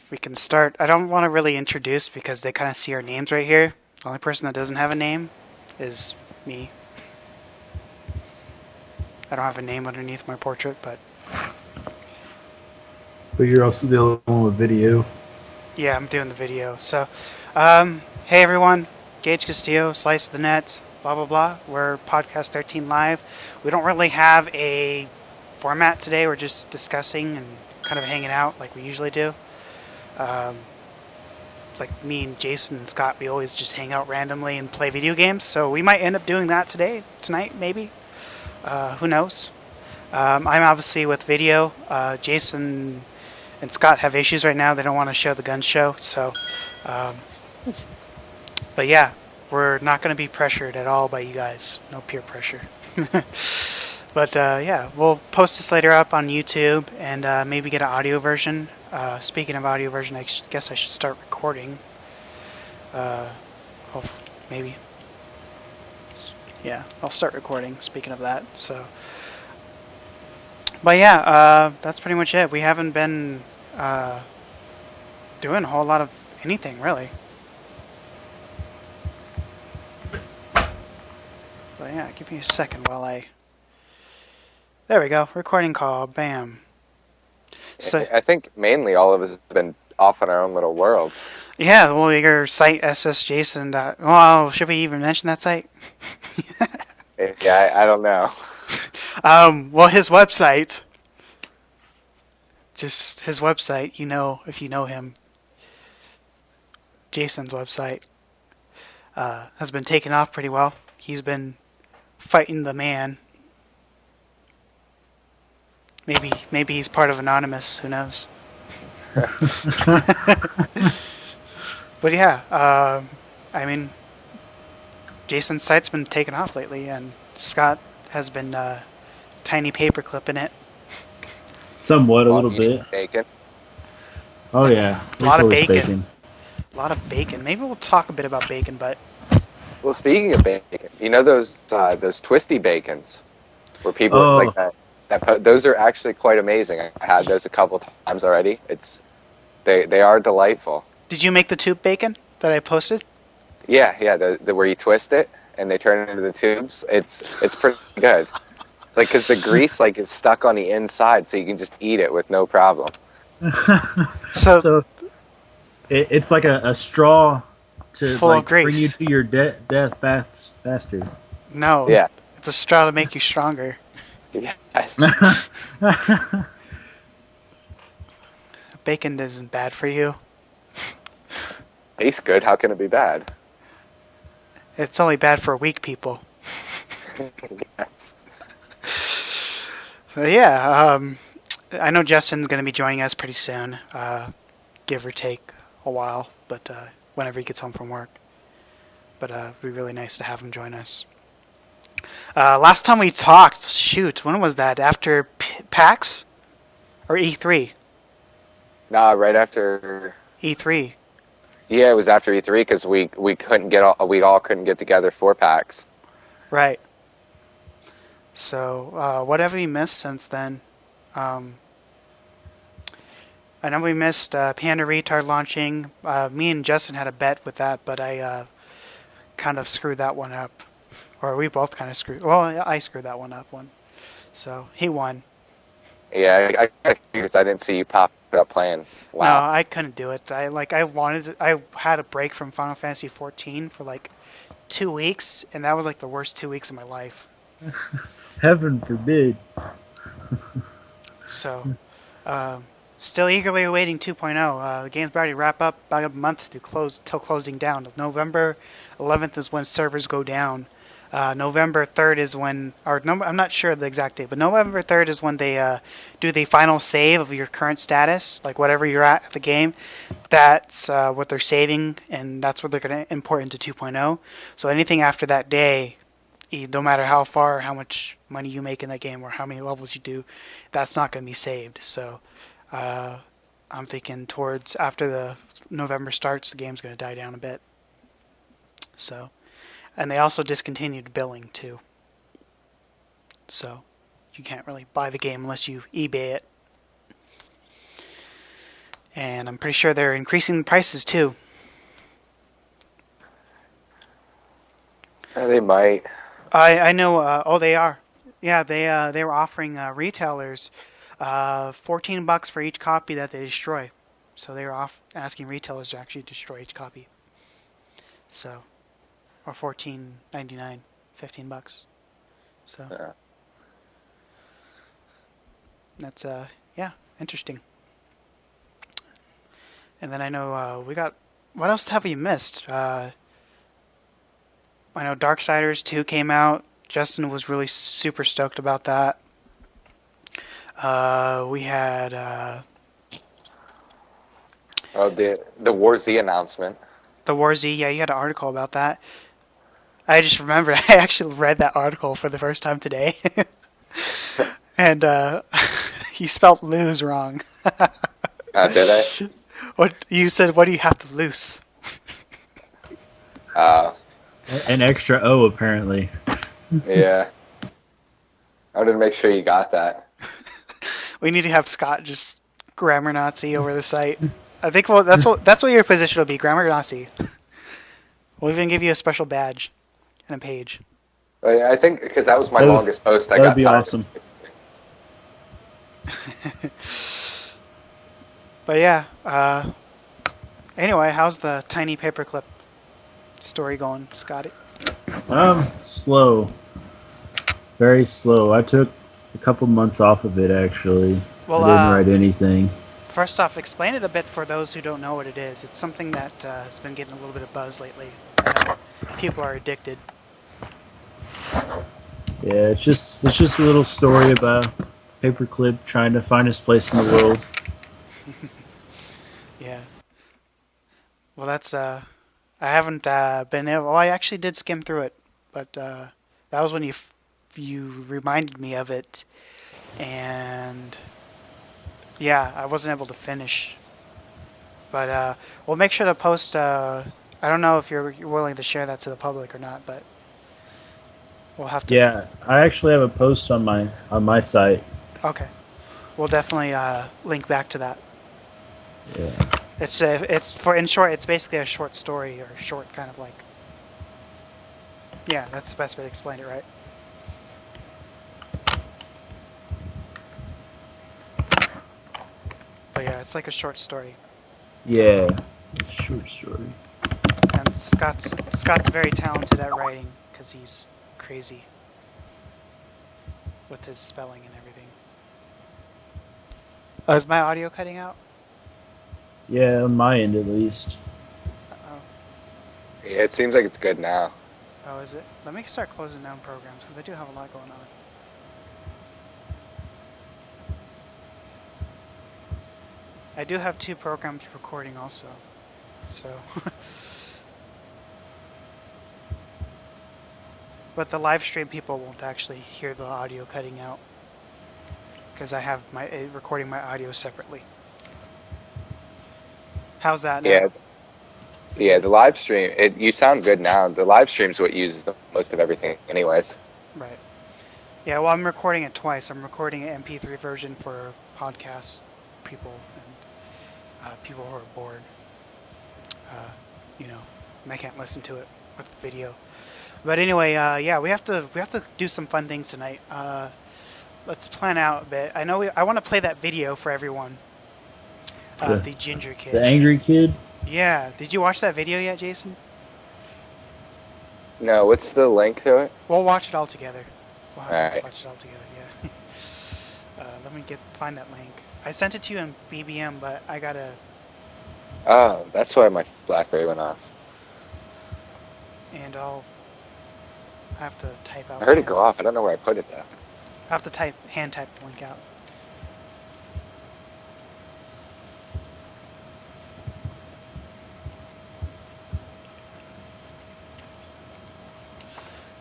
We can start. I don't want to really introduce because they kind of see our names right here. The only person that doesn't have a name is me. I don't have a name underneath my portrait, but But you're also the only one with video. yeah, I'm doing the video. So, hey everyone, Gage Castillo, Slice of the Net, blah blah blah. We're Podcast 13 Live. We don't really have a format today. We're just discussing and kind of hanging out like we usually do. Um, like me and Jason and Scott, we always just hang out randomly and play video games. So we might end up doing that tonight, maybe. Who knows? I'm obviously with video. Jason and Scott have issues right now. They don't want to show the gun show. So, um, but yeah, we're not going to be pressured at all by you guys. No peer pressure. But yeah, we'll post this later up on YouTube and maybe get an audio version. Speaking of audio version, guess I should start recording. Uh, maybe. Yeah, I'll start recording. Speaking of that, so. But yeah, that's pretty much it. We haven't been doing a whole lot of anything really. But yeah, give me a second while I. There we go. Recording call. Bam. So I think mainly all of us have been off in our own little worlds. yeah, well, your site ssjason. Well, should we even mention that site? Yeah, I don't know. Well, his website. Just his website. If you know him. Jason's website has been taken off pretty well. He's been fighting the man. Maybe he's part of Anonymous. Who knows? But yeah, I mean, Jason's site's been taken off lately, and Scott has been tiny paper clipping it. Somewhat, a While little eating bit. bacon. Oh yeah, A lot of always bacon. A lot of bacon. Maybe we'll talk a bit about bacon, but Well, speaking of bacon, you know those twisty bacons where people Oh, like that. Those are actually quite amazing. I had those a couple times already. They are delightful. did you make the tube bacon that I posted? Yeah. The where you twist it and they turn into the tubes. It's pretty good. Like because the grease like is stuck on the inside, so you can just eat it with no problem. So so it's like a straw to full of like bring you grease. to your death faster. No, Yeah. it's a straw to make you stronger. Yes. Bacon isn't bad for you. Tastes good. How can it be bad? It's only bad for weak people. Yes. So yeah, I know Justin's going to be joining us pretty soon, give or take a while, but whenever he gets home from work. But it'd be really nice to have him join us. Last time we talked, shoot, when was that? After PAX or E3? Nah, right after. E3. Yeah, it was after E3 because we couldn't we all couldn't get together for PAX. Right. So what have we missed since then? I know we missed Panda Retard launching. Me and Justin had a bet with that, but I kind of screwed that one up. Or we both kind of screwed. Well, I screwed that one up. So he won. Yeah, because I didn't see you pop it up playing. No, Wow. I couldn't do it. I had a break from Final Fantasy 14 for like 2 weeks, and that was like the worst 2 weeks of my life. Heaven forbid. So, still eagerly awaiting 2.0. The game's about to wrap up about a month till closing down. November 11th is when servers go down. November 3rd is when, I'm not sure the exact date, but November 3rd is when they do the final save of your current status, like whatever you're at the game. That's what they're saving, and that's what they're going to import into 2.0. So anything after that day, no matter how far, how much money you make in that game, or how many levels you do, that's not going to be saved. So I'm thinking towards after the November starts, the game's going to die down a bit. So. And they also discontinued billing too. So you can't really buy the game unless you eBay it. and I'm pretty sure they're increasing the prices too. They might. I know. Oh, they are. Yeah, they were offering retailers $14 for each copy that they destroy. So they were asking retailers to actually destroy each copy. So, or $14.99, $15. So Yeah. that's yeah, interesting. And then I know we got. What else have we missed? I know Darksiders 2 came out. Justin was really super stoked about that. We had Oh, the War Z announcement. the War Z. Yeah, you had an article about that. I just remembered I actually read that article for the first time today. And you spelled lose wrong. Did I? What you said? What do you have to lose? An extra O, apparently. Yeah. I wanted to make sure you got that. We need to have Scott just grammar Nazi over the site. I think that's what your position will be, grammar Nazi. We'll even give you a special badge and a page. I think because that was my That would- longest post. I That got would be tired. awesome. But yeah. Anyway, how's the tiny paperclip story going, Scotty? Slow. Very slow. I took a couple months off of it, actually. Well, I didn't write anything. First off, explain it a bit for those who don't know what it is. It's something that has been getting a little bit of buzz lately. People are addicted. Yeah, it's just a little story about Paperclip trying to find his place in the world. Yeah. Well, that's I haven't been able. Well, I actually did skim through it, but that was when you reminded me of it, and yeah, I wasn't able to finish. But we'll make sure to post. I don't know if you're willing to share that to the public or not, but we'll have to. Yeah, I actually have a post on my site. Okay. We'll definitely link back to that. Yeah. It's for in short. It's basically a short story or short kind of like. Yeah, that's the best way to explain it, right? But yeah, it's like a short story, Yeah. Short story. and Scott's very talented at writing because he's crazy with his spelling and everything. Oh, is my audio cutting out? Yeah, on my end at least. Uh-oh. Yeah, it seems like it's good now. Oh, is it? Let me start closing down programs because I do have a lot going on. I do have 2 programs recording also, so. But the live stream people won't actually hear the audio cutting out because I have my recording my audio separately. How's that now? Yeah. Yeah, the live stream. You sound good now. The live stream's what uses the most of everything, anyways. Right. Yeah, well, I'm recording it twice. I'm recording an MP3 version for podcast people and people who are bored. And they can't listen to it with video. But anyway, yeah, we have to do some fun things tonight. Let's plan out a bit. I want to play that video for everyone. The ginger kid. The angry kid? Yeah. Did you watch that video yet, Jason? No, what's the link to it? We'll watch it all together. We'll have to Alright. watch it all together. Yeah. Let me find that link. I sent it to you in BBM, but I gotta. Oh, that's why my BlackBerry went off. And I'll have to type out. I heard it go off. I don't know where I put it though. I have to hand type the link out.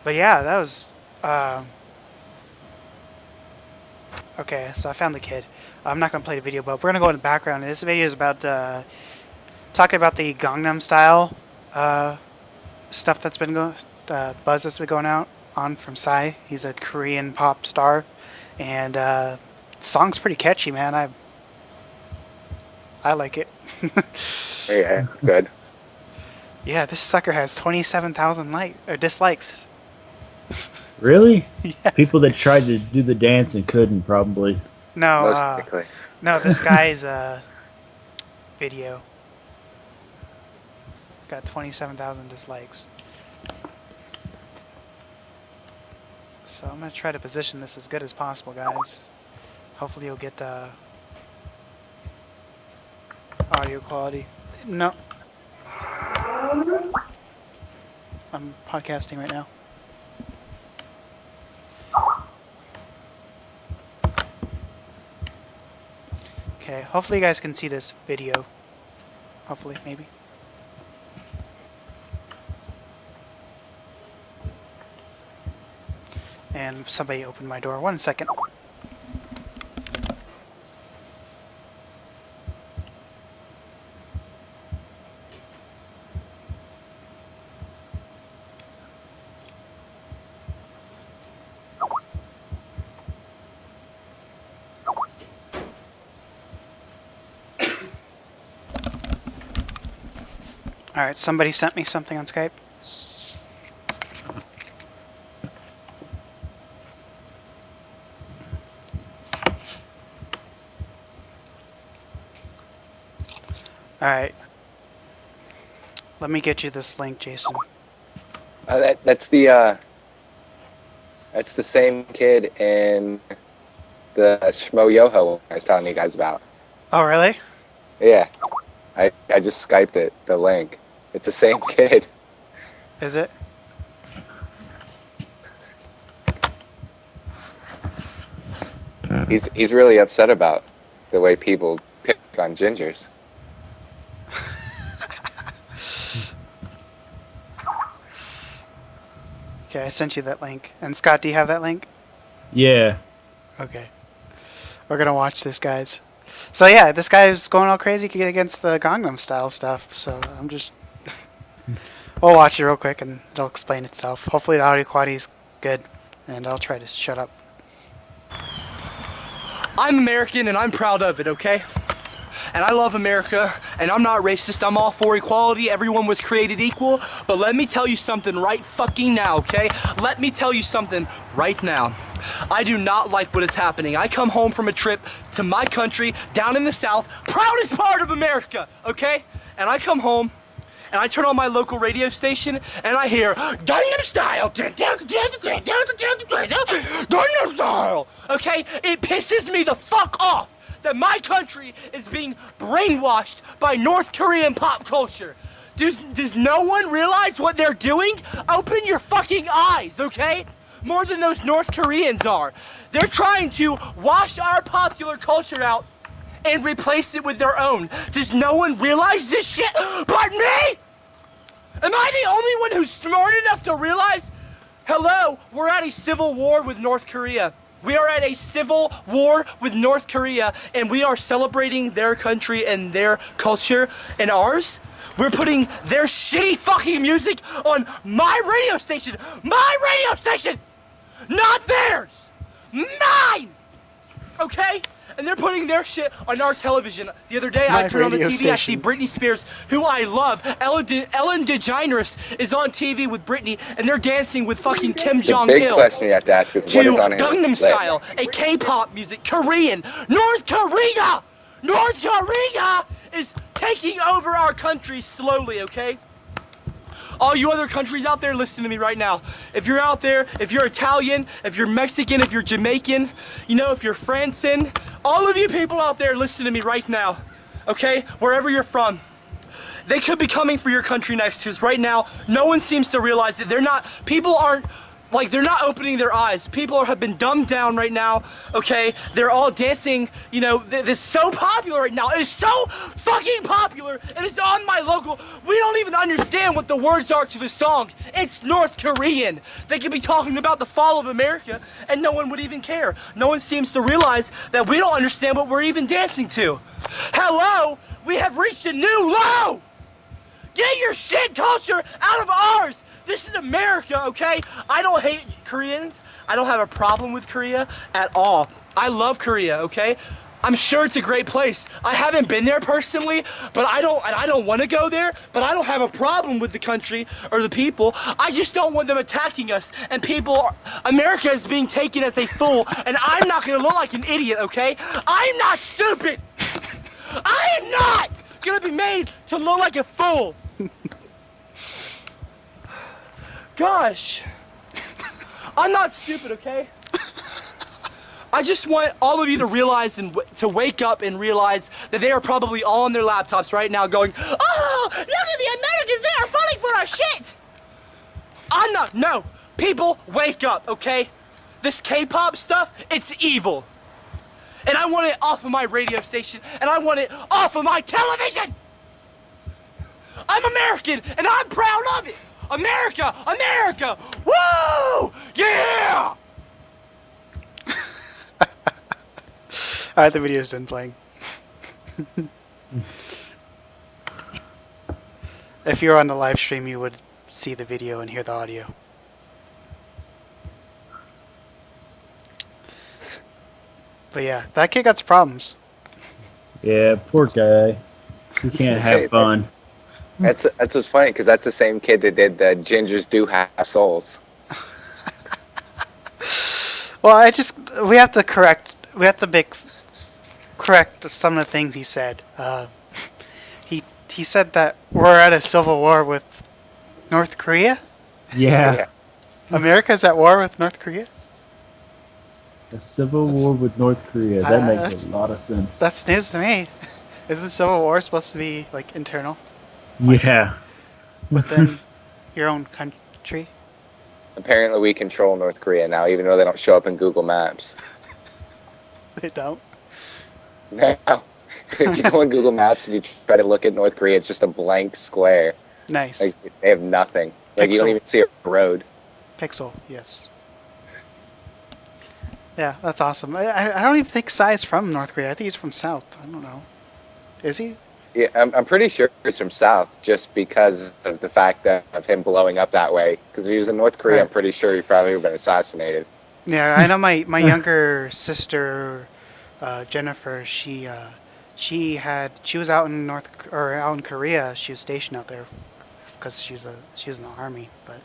But yeah, that was. Okay, so I found the kid. I'm not gonna play the video, but we're gonna go in the background. This video is about talking about the Gangnam Style stuff that's been going, buzz that's been going out on from Psy. He's a Korean pop star, and the song's pretty catchy, man. I like it. Yeah, good. Yeah, this sucker has 27,000 dislikes. Really? Yeah. People that tried to do the dance and couldn't probably. No, Most likely. no, this guy's video got 27,000 dislikes. So I'm gonna try to position this as good as possible, guys. Hopefully you'll get audio quality. No. I'm podcasting right now. Okay, hopefully you guys can see this video. Hopefully, maybe. And somebody opened my door. 1 second. Alright, somebody sent me something on Skype. Alright. Let me get you this link, Jason. That's the same kid in the Schmo Yoho I was telling you guys about. Oh, really? Yeah, I just Skyped it, the link. It's the same kid. Is it? He's really upset about the way people pick on gingers. Okay, I sent you that link. And Scott, do you have that link? Yeah. Okay. We're gonna watch this, guys. So yeah, this guy is going all crazy against the Gangnam Style stuff. So I'm just... we'll watch it real quick and it'll explain itself. Hopefully the audio quality is good. And I'll try to shut up. I'm American and I'm proud of it, okay? And I love America, and I'm not racist. I'm all for equality. Everyone was created equal. But let me tell you something right fucking now, okay? Let me tell you something right now. I do not like what is happening. I come home from a trip to my country, down in the South, proudest part of America, okay? And I come home, and I turn on my local radio station, and I hear Gangnam Style, Gangnam Style, okay? It pisses me the fuck off that my country is being brainwashed by North Korean pop culture. Does no one realize what they're doing? Open your fucking eyes, okay? More than those North Koreans are. They're trying to wash our popular culture out and replace it with their own. Does no one realize this shit but me? Am I the only one who's smart enough to realize? Hello, we're at a civil war with North Korea. We are at a civil war with North Korea, and we are celebrating their country and their culture and ours. We're putting their shitty fucking music on my radio station. My radio station! Not theirs! Mine! Okay? And they're putting their shit on our television. The other day, I My turned on the radio TV, I see station. Britney Spears, who I love. Ellen DeGeneres is on TV with Britney, and they're dancing with fucking Kim The big Jong-il question you have to ask is what to is on his Gangnam list? Style, a K-pop music, Korean. North Korea! North Korea is taking over our country slowly, okay? All you other countries out there, listen to me right now. If you're out there, if you're Italian, if you're Mexican, if you're Jamaican, you know, if you're Francin, all of you people out there, listen to me right now, okay? Wherever you're from. They could be coming for your country next, because right now, no one seems to realize that they're not opening their eyes. People have been dumbed down right now, okay? They're all dancing, you know, this is so popular right now. It's so fucking popular, and it's on my local. We don't even understand what the words are to the song. It's North Korean. They could be talking about the fall of America, and no one would even care. No one seems to realize that we don't understand what we're even dancing to. Hello, we have reached a new low. Get your shit culture out of ours. This is America, okay? I don't hate Koreans. I don't have a problem with Korea at all. I love Korea, okay? I'm sure it's a great place. I haven't been there personally, but I don't want to go there, but I don't have a problem with the country or the people. I just don't want them attacking us and America is being taken as a fool, and I'm not going to look like an idiot, okay? I'm not stupid. I am not going to be made to look like a fool. Gosh. I'm not stupid, okay? I just want all of you to realize and to wake up and realize that they are probably all on their laptops right now going, oh, look at the Americans, they are falling for our shit. I'm not, no. People, wake up, okay? This K-pop stuff, it's evil. And I want it off of my radio station, and I want it off of my television. I'm American, and I'm proud of it. America, America, woo, yeah! Alright, the video's done playing. If you were on the live stream, you would see the video and hear the audio. But yeah, that kid got some problems. Yeah, poor guy. He can't have fun. That's what's funny, because that's the same kid that did the Gingers Do Have Souls. Well, we have to correct some of the things he said. He said that we're at a civil war with North Korea. Yeah. America's at war with North Korea. A civil war with North Korea. That makes a lot of sense. That's news to me. Isn't civil war supposed to be like internal Yeah. within your own country? Apparently we control North Korea now, even though they don't show up in Google Maps. They don't. Now, if you go on Google Maps and you try to look at North Korea, it's just a blank square. Nice. Like, they have nothing. Like, you don't Pixel. even see a road. Pixel, yes. Yeah, that's awesome. I don't even think Psy's from North Korea. I think he's from South. I don't know. Is he? Yeah, I'm pretty sure he's from South, just because of the fact that of him blowing up that way. Because if he was in North Korea, Right. I'm pretty sure he probably would have been assassinated. Yeah, I know my younger sister, Jennifer. She was out in out in Korea. She was stationed out there because she was in the army. But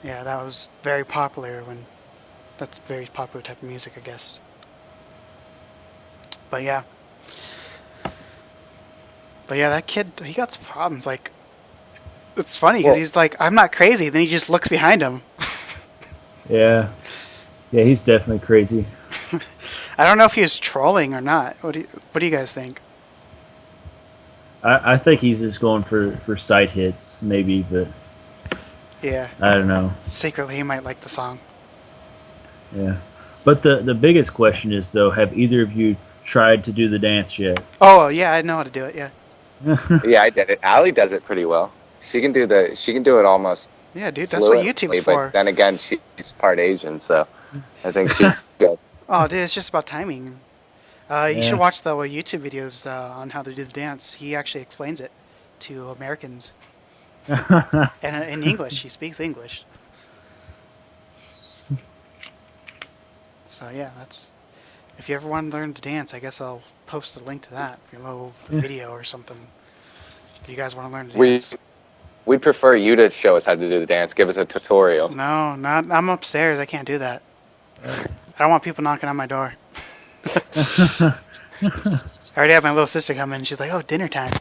yeah, that was very popular that's very popular type of music, I guess. But yeah, that kid, he got some problems. Like, it's funny because Well- he's like, I'm not crazy. Then he just looks behind him. Yeah. Yeah, he's definitely crazy. I don't know if he was trolling or not. What do you guys think? I think he's just going for sight hits, maybe, but Yeah, I don't know. secretly he might like the song. Yeah. But the biggest question is, though, have either of you tried to do the dance yet? Oh yeah, I know how to do it. Yeah, Yeah, I did it. Allie does it pretty well. She can do it almost yeah, dude, that's what fluently, YouTube's for. But then again, she's part Asian, so I think she's good. Oh, dude, it's just about timing. You Yeah. should watch the YouTube videos on how to do the dance. He actually explains it to Americans, and in English. He speaks English. So yeah, that's. If you ever want to learn to dance, I guess I'll post a link to that, your little video or something. If you guys want to learn to dance. We'd prefer you to show us how to do the dance. Give us a tutorial. No, not. I'm upstairs. I can't do that. I don't want people knocking on my door. I already have my little sister come in. She's like, "Oh, dinner time."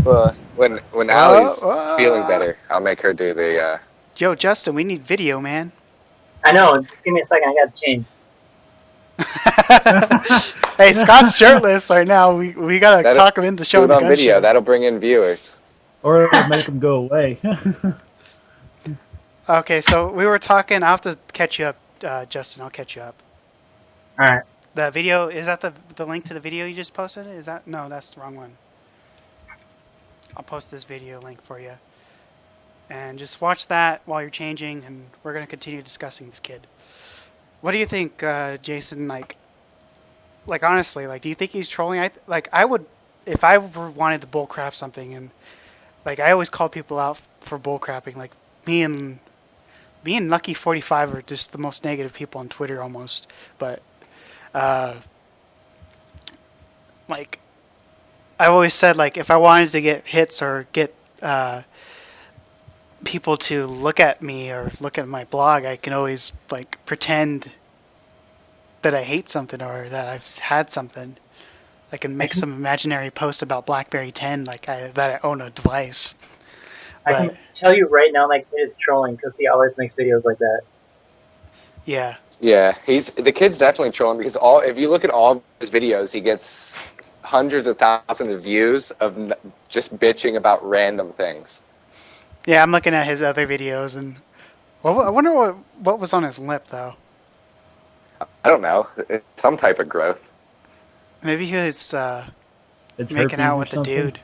Well, when Allie's oh. feeling better, I'll make her do the. Yo, Justin, we need video, man. I know. Just give me a second. I got to change. Hey, Scott's shirtless right now. We gotta talk him into Do showing it the on gun video. show. That'll bring in viewers. Or it'll make them go away. Okay, so we were talking. I'll have to catch you up, Justin. I'll catch you up. All right. The video, is that the link to the video you just posted? Is that no? That's the wrong one. I'll post this video link for you, and just watch that while you're changing, and we're gonna continue discussing this kid. What do you think, Jason? Like honestly, like, do you think he's trolling? I would, if I wanted to bull crap something, and like I always call people out for bull crapping. Like me and Lucky 45 are just the most negative people on Twitter almost. But like, I've always said, like, if I wanted to get hits or get people to look at me or look at my blog, I can always, like, pretend that I hate something or that I've had something. I can make some imaginary post about BlackBerry 10, like that I own a device. I But can tell you right now, my kid is trolling because he always makes videos like that. yeah, Yeah, the kid's definitely trolling because if you look at all of his videos, he gets hundreds of thousands of views of just bitching about random things. yeah, I'm looking at his other videos, and well, I wonder what was on his lip though. I don't know, it's some type of growth. Maybe he was It's making herpes out or with a something? dude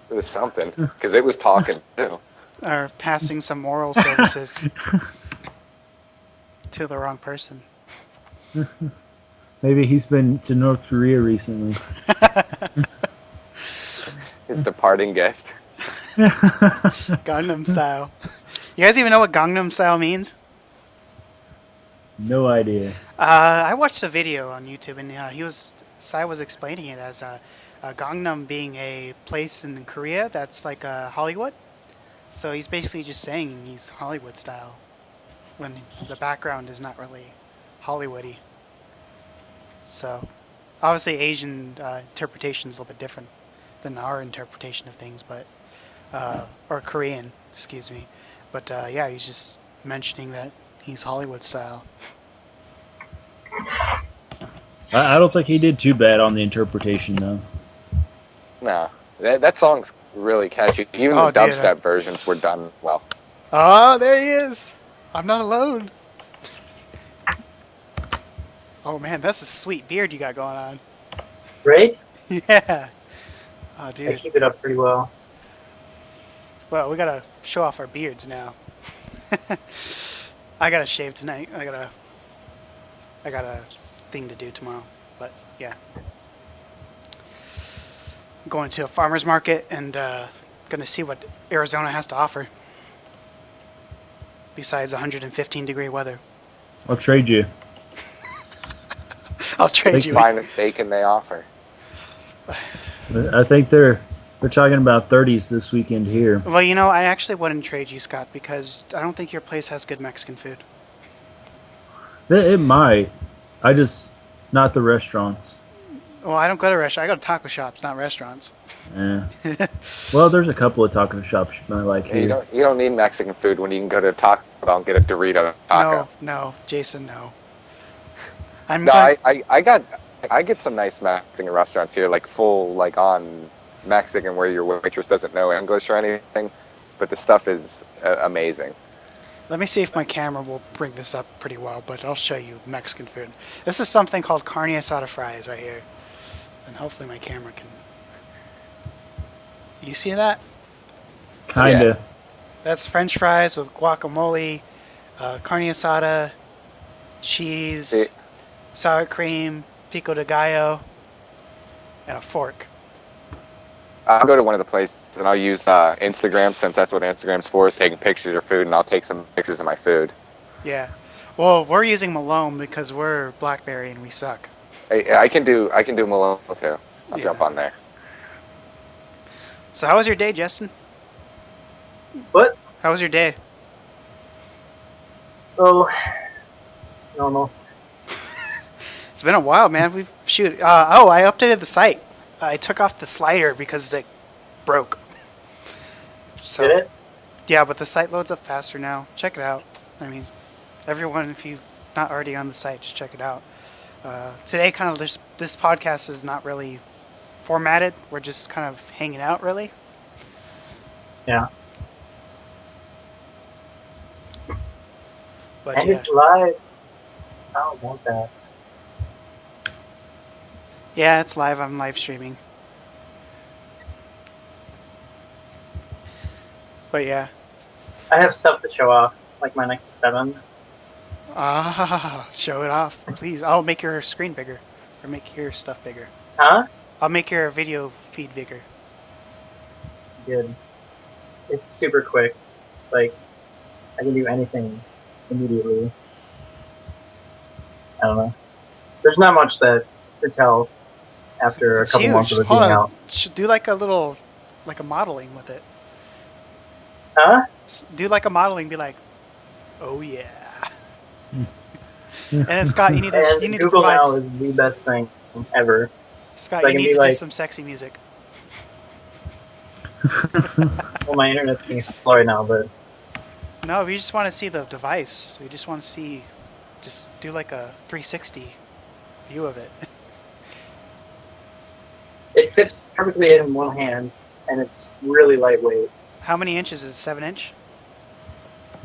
It was something because it was talking too. or passing some oral services to the wrong person. Maybe he's been to North Korea recently. His departing gift. Gangnam Style. You guys even know what Gangnam Style means? No idea. I watched a video on YouTube, and Sai was explaining it as Gangnam being a place in Korea that's like Hollywood. So he's basically just saying he's Hollywood style, when the background is not really Hollywoody. So obviously Asian interpretation is a little bit different than our interpretation of things, but or Korean, excuse me. But yeah, he's just mentioning that he's Hollywood style. I don't think he did too bad on the interpretation, though. No, that song's really catchy. Even Oh, the dude, dubstep versions were done well. Oh, there he is! I'm not alone. Oh man, that's a sweet beard you got going on. Right? Yeah. Oh, I dude. keep it up pretty well. Well, we gotta show off our beards now. I gotta shave tonight. I got a thing to do tomorrow. But yeah, going to a farmer's market and gonna see what Arizona has to offer. Besides 115-degree weather, I'll trade you. I'll trade Thank you. Finest bacon they offer. I think they're talking about 30s this weekend here. Well, you know, I actually wouldn't trade you, Scott, because I don't think your place has good Mexican food. It might. I just not the restaurants. Well, I don't go to restaurants. I go to taco shops, not restaurants. Yeah. Well, there's a couple of taco shops I like Yeah, you here. don't need Mexican food when you can go to Taco Bell and get a Dorito taco. No, Jason, no. No, I get some nice Mexican restaurants here, like full, like on Mexican, where your waitress doesn't know English or anything, but the stuff is amazing. Let me see if my camera will bring this up pretty well, but I'll show you Mexican food. This is something called carne asada fries right here. And hopefully my camera can... You see that? Kinda. That's French fries with guacamole, carne asada, cheese, It- sour cream, pico de gallo, and a fork. I'll go to one of the places and I'll use Instagram, since that's what Instagram's for, is taking pictures of food, and I'll take some pictures of my food. Yeah. Well, we're using Malone because we're BlackBerry and we suck. I can do Malone too. I'll Yeah. jump on there. So how was your day, Justin? What? How was your day? Oh, normal. It's been a while, man. I updated the site. I took off the slider because it broke. So Did it? yeah, but the site loads up faster now. Check it out. I mean, everyone, if you're not already on the site, just check it out. Today, kind of, this podcast is not really formatted. We're just kind of hanging out, really. Yeah. But And yeah, it's live. I don't want that. yeah, it's live. I'm live streaming. But yeah. I have stuff to show off, like my Nexus 7. Show it off, please. I'll make your screen bigger, or make your stuff bigger. Huh? I'll make your video feed bigger. Good. It's super quick. Like, I can do anything immediately. I don't know. There's not much to tell after It's a couple huge. months of it Hold being on. out. Should do like a little, like a modeling with it. Huh? Do like a modeling. Be like, oh yeah. And Scott, you need to And Google provide. now is the best thing ever. Scott, so I you can need be to do like- some sexy music. Well, my internet's being slow right now, but No, we just want to see the device. We just want to see, just do like a 360 view of it. it fits perfectly in one hand, and it's really lightweight. How many inches is it? 7 inch?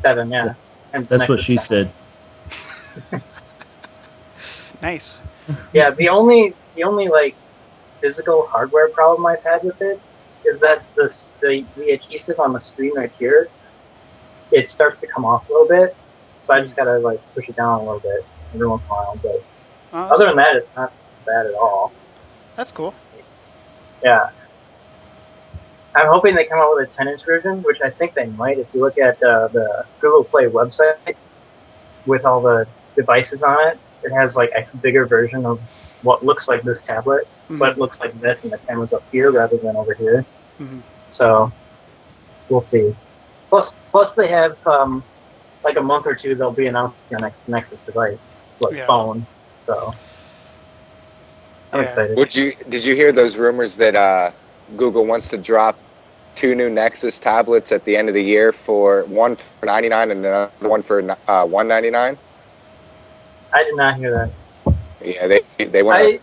7, yeah. And it's That's next what to she 7. said. Nice. Yeah, the only like physical hardware problem I've had with it is that the adhesive on the screen right here, it starts to come off a little bit. So I just gotta like push it down a little bit every once in a while. But Oh, that's, other than that, it's not bad at all. that's cool. Yeah. I'm hoping they come out with a 10-inch version, which I think they might. If you look at the Google Play website with all the devices on it, it has like a bigger version of what looks like this tablet, but it looks like this, and the camera's up here rather than over here. Mhm. So we'll see. Plus they have like a month or two they'll be announcing their next Nexus device, like Yeah. phone. So I'm Yeah. excited. Did you hear those rumors that Google wants to drop 2 new Nexus tablets at the end of the year, for one for $99 and another one for $199? I did not hear that. Yeah, they want.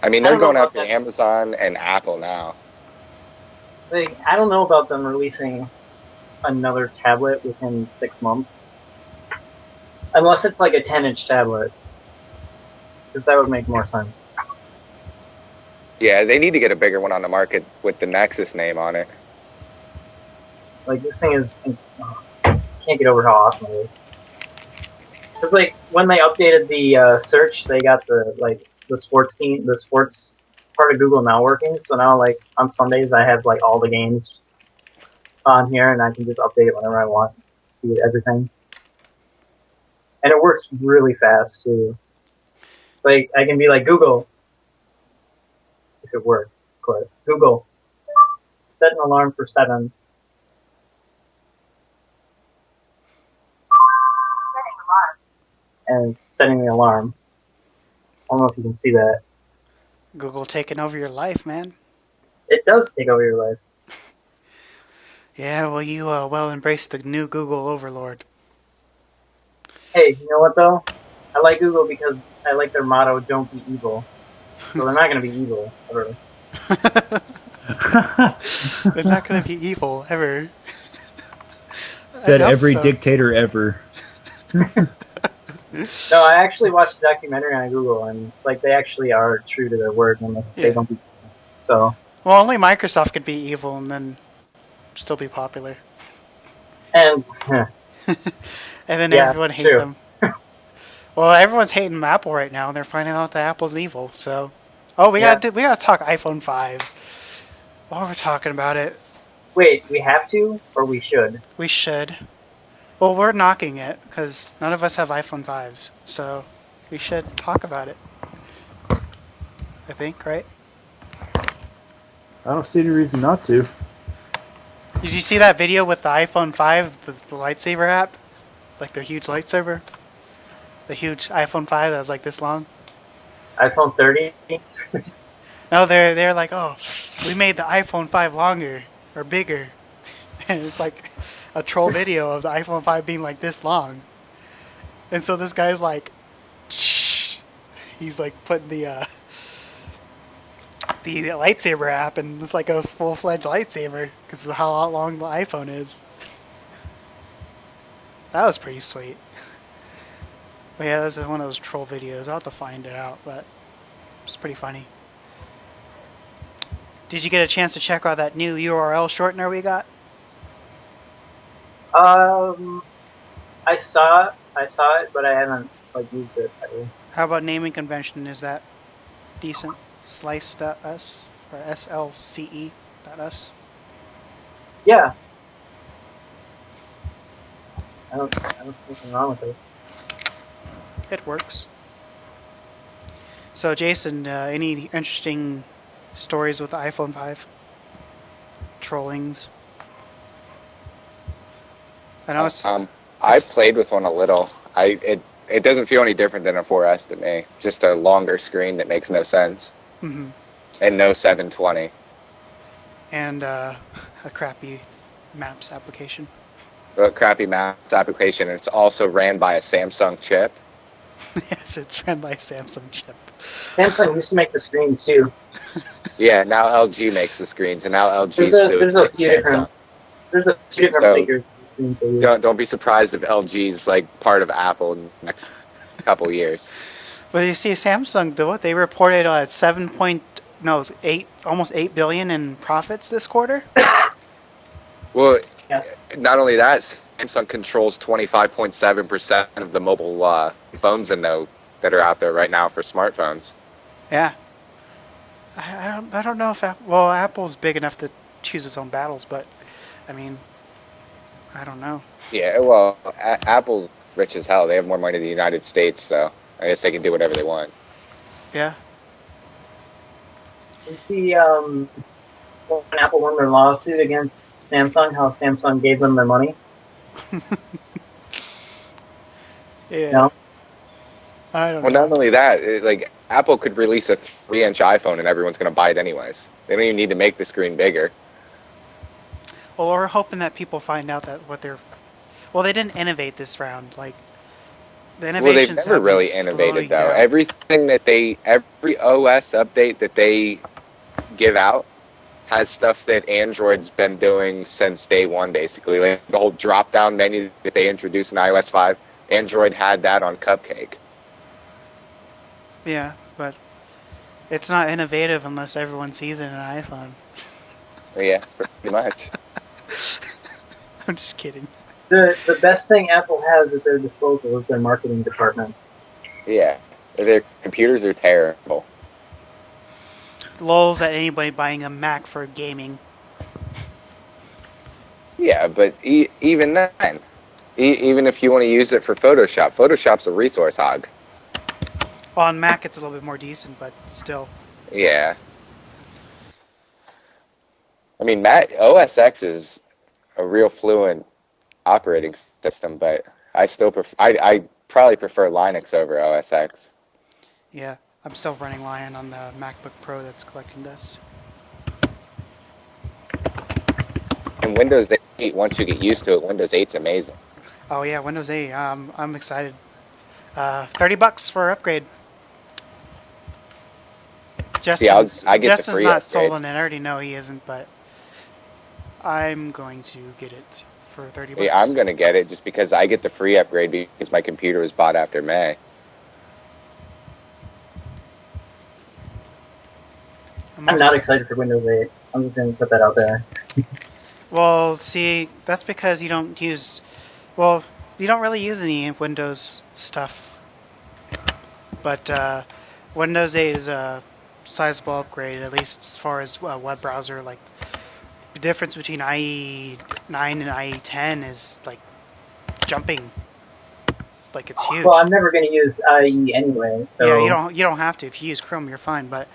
I mean, I they're don't know going about after that. Amazon and Apple now. I don't know about them releasing another tablet within 6 months. Unless it's like a 10-inch tablet. Because that would make more sense. Yeah, they need to get a bigger one on the market with the Nexus name on it. Like, this thing is... can't get over how awesome it is. Because, like, when they updated the search, they got the sports part of Google Now working. So now, like, on Sundays, I have, like, all the games on here, and I can just update it whenever I want. See everything. And it works really fast, too. Like, I can be like, Google, if it works, of course. Google, set an alarm for 7. And setting the alarm. I don't know if you can see that. Google taking over your life, man. It does take over your life. Yeah, well, you well embrace the new Google overlord. Hey, you know what though? I like Google because I like their motto, don't be evil. So they're not going to be evil, ever. They're not going to be evil, ever. Said I hope every so. dictator ever. No, I actually watched a documentary on Google, and like they actually are true to their word when they say Yeah. don't be evil. So, Well, only Microsoft could be evil and then still be popular. and And then Yeah, everyone hate true. them. Well, everyone's hating Apple right now, and they're finding out that Apple's evil. So, we Yeah. gotta talk iPhone 5. While we're talking about it, wait, we have to, or we should? we should. Well, we're knocking it because none of us have iPhone 5s, so we should talk about it. I think, right? I don't see any reason not to. Did you see that video with the iPhone 5, the lightsaber app? Like their huge lightsaber? The huge iPhone 5 that was like this long? iPhone 30? No, they're like, oh, we made the iPhone 5 longer or bigger. And it's like a troll video of the iPhone 5 being like this long. And so this guy's like, shh. He's like putting the lightsaber app, and it's like a full-fledged lightsaber because of how long the iPhone is. That was pretty sweet. But yeah, that was one of those troll videos. I'll have to find it out, but it's pretty funny. Did you get a chance to check out that new URL shortener we got? I saw it, but I haven't like used it ever. How about naming convention? Is that decent? Slice.us or slce.us? Yeah. I don't see anything wrong with it. It works. So, Jason, any interesting stories with the iPhone 5? Trollings? I know it's. I played with one a little. It doesn't feel any different than a 4S to me. Just a longer screen that makes no sense. Mhm. And no 720. And a crappy Maps application. A crappy Maps application. It's also ran by a Samsung chip. Yes, it's ran by a Samsung chip. Samsung used to make the screens too. Yeah, now LG makes the screens, and now LG's There's a few Samsung. different. There's a few different So, figures. of the screens they use. Don't be surprised if LG's like part of Apple in the next couple years. But you see, Samsung, though, they reported almost 8 billion in profits this quarter. Well, Yeah. not only that, Samsung controls 25.7% of the mobile phones that are out there right now for smartphones. Yeah. I don't know if Apple's big enough to choose its own battles, but I mean, I don't know. Yeah, well, Apple's rich as hell. They have more money than the United States, so I guess they can do whatever they want. Yeah. You see, when Apple won their lawsuit against Samsung, how Samsung gave them their money. Yeah. No? I don't Well, know. not only that, like Apple could release a 3-inch iPhone and everyone's going to buy it anyways. They don't even need to make the screen bigger. Well, we're hoping that people find out that well, they didn't innovate this round. Like the Well, they've innovations never have been really slowing innovated though. down. Every OS update that they give out has stuff that Android's been doing since day one, basically. Like the whole drop-down menu that they introduced in iOS 5, Android had that on Cupcake. Yeah, but it's not innovative unless everyone sees it in an iPhone. Yeah, pretty much. I'm just kidding. The best thing Apple has at their disposal is their marketing department. Yeah, their computers are terrible. Lulls at anybody buying a Mac for gaming. Yeah, but even then, even if you want to use it for Photoshop, Photoshop's a resource hog. Well, on Mac it's a little bit more decent, but still. Yeah. I mean, OS X is a real fluent operating system, but I still I probably prefer Linux over OS X. Yeah, I'm still running Lion on the MacBook Pro that's collecting dust. And Windows 8, once you get used to it, Windows 8's amazing. Oh yeah, Windows 8. I'm excited. $30 for upgrade. Justin's, I get the Justin's free not upgrade. sold on it. I already know he isn't, but I'm going to get it for $30. Yeah, I'm going to get it just because I get the free upgrade because my computer was bought after May. I'm not excited for Windows 8. I'm just going to put that out there. Well, see, that's because you don't use... Well, you don't really use any Windows stuff. But Windows 8 is a sizable upgrade, at least as far as web browser. Like, the difference between IE 9 and IE 10 is, like, jumping. Like, it's huge. Well, I'm never going to use IE anyway, so... Yeah, you don't have to. If you use Chrome, you're fine. But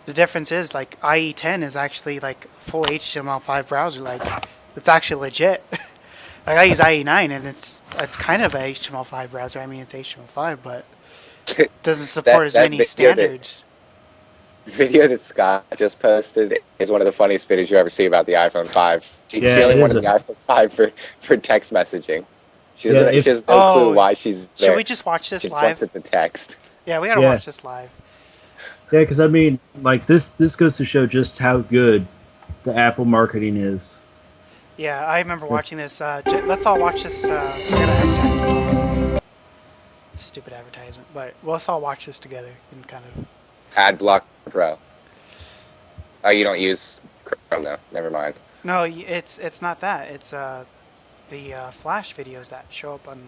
the difference is, like, IE 10 is actually, like, full HTML5 browser. Like, it's actually legit. Like, I use IE 9, and it's kind of a HTML5 browser. I mean, it's HTML5, but it doesn't support as many standards. The video that Scott just posted is one of the funniest videos you ever see about the iPhone 5. She Yeah, only it wanted is the iPhone 5 for text messaging. She has no clue why she's there. Should we just watch this She just live? wants it to text. Yeah, we gotta Yeah. watch this live. Yeah, because I mean, like this goes to show just how good the Apple marketing is. Yeah, I remember watching this. Let's all watch this. We got an advertisement. Stupid advertisement, but let's all watch this together and kind of. AdBlock Pro. Oh, you don't use Chrome though. Never mind. No, it's not that. It's the Flash videos that show up on.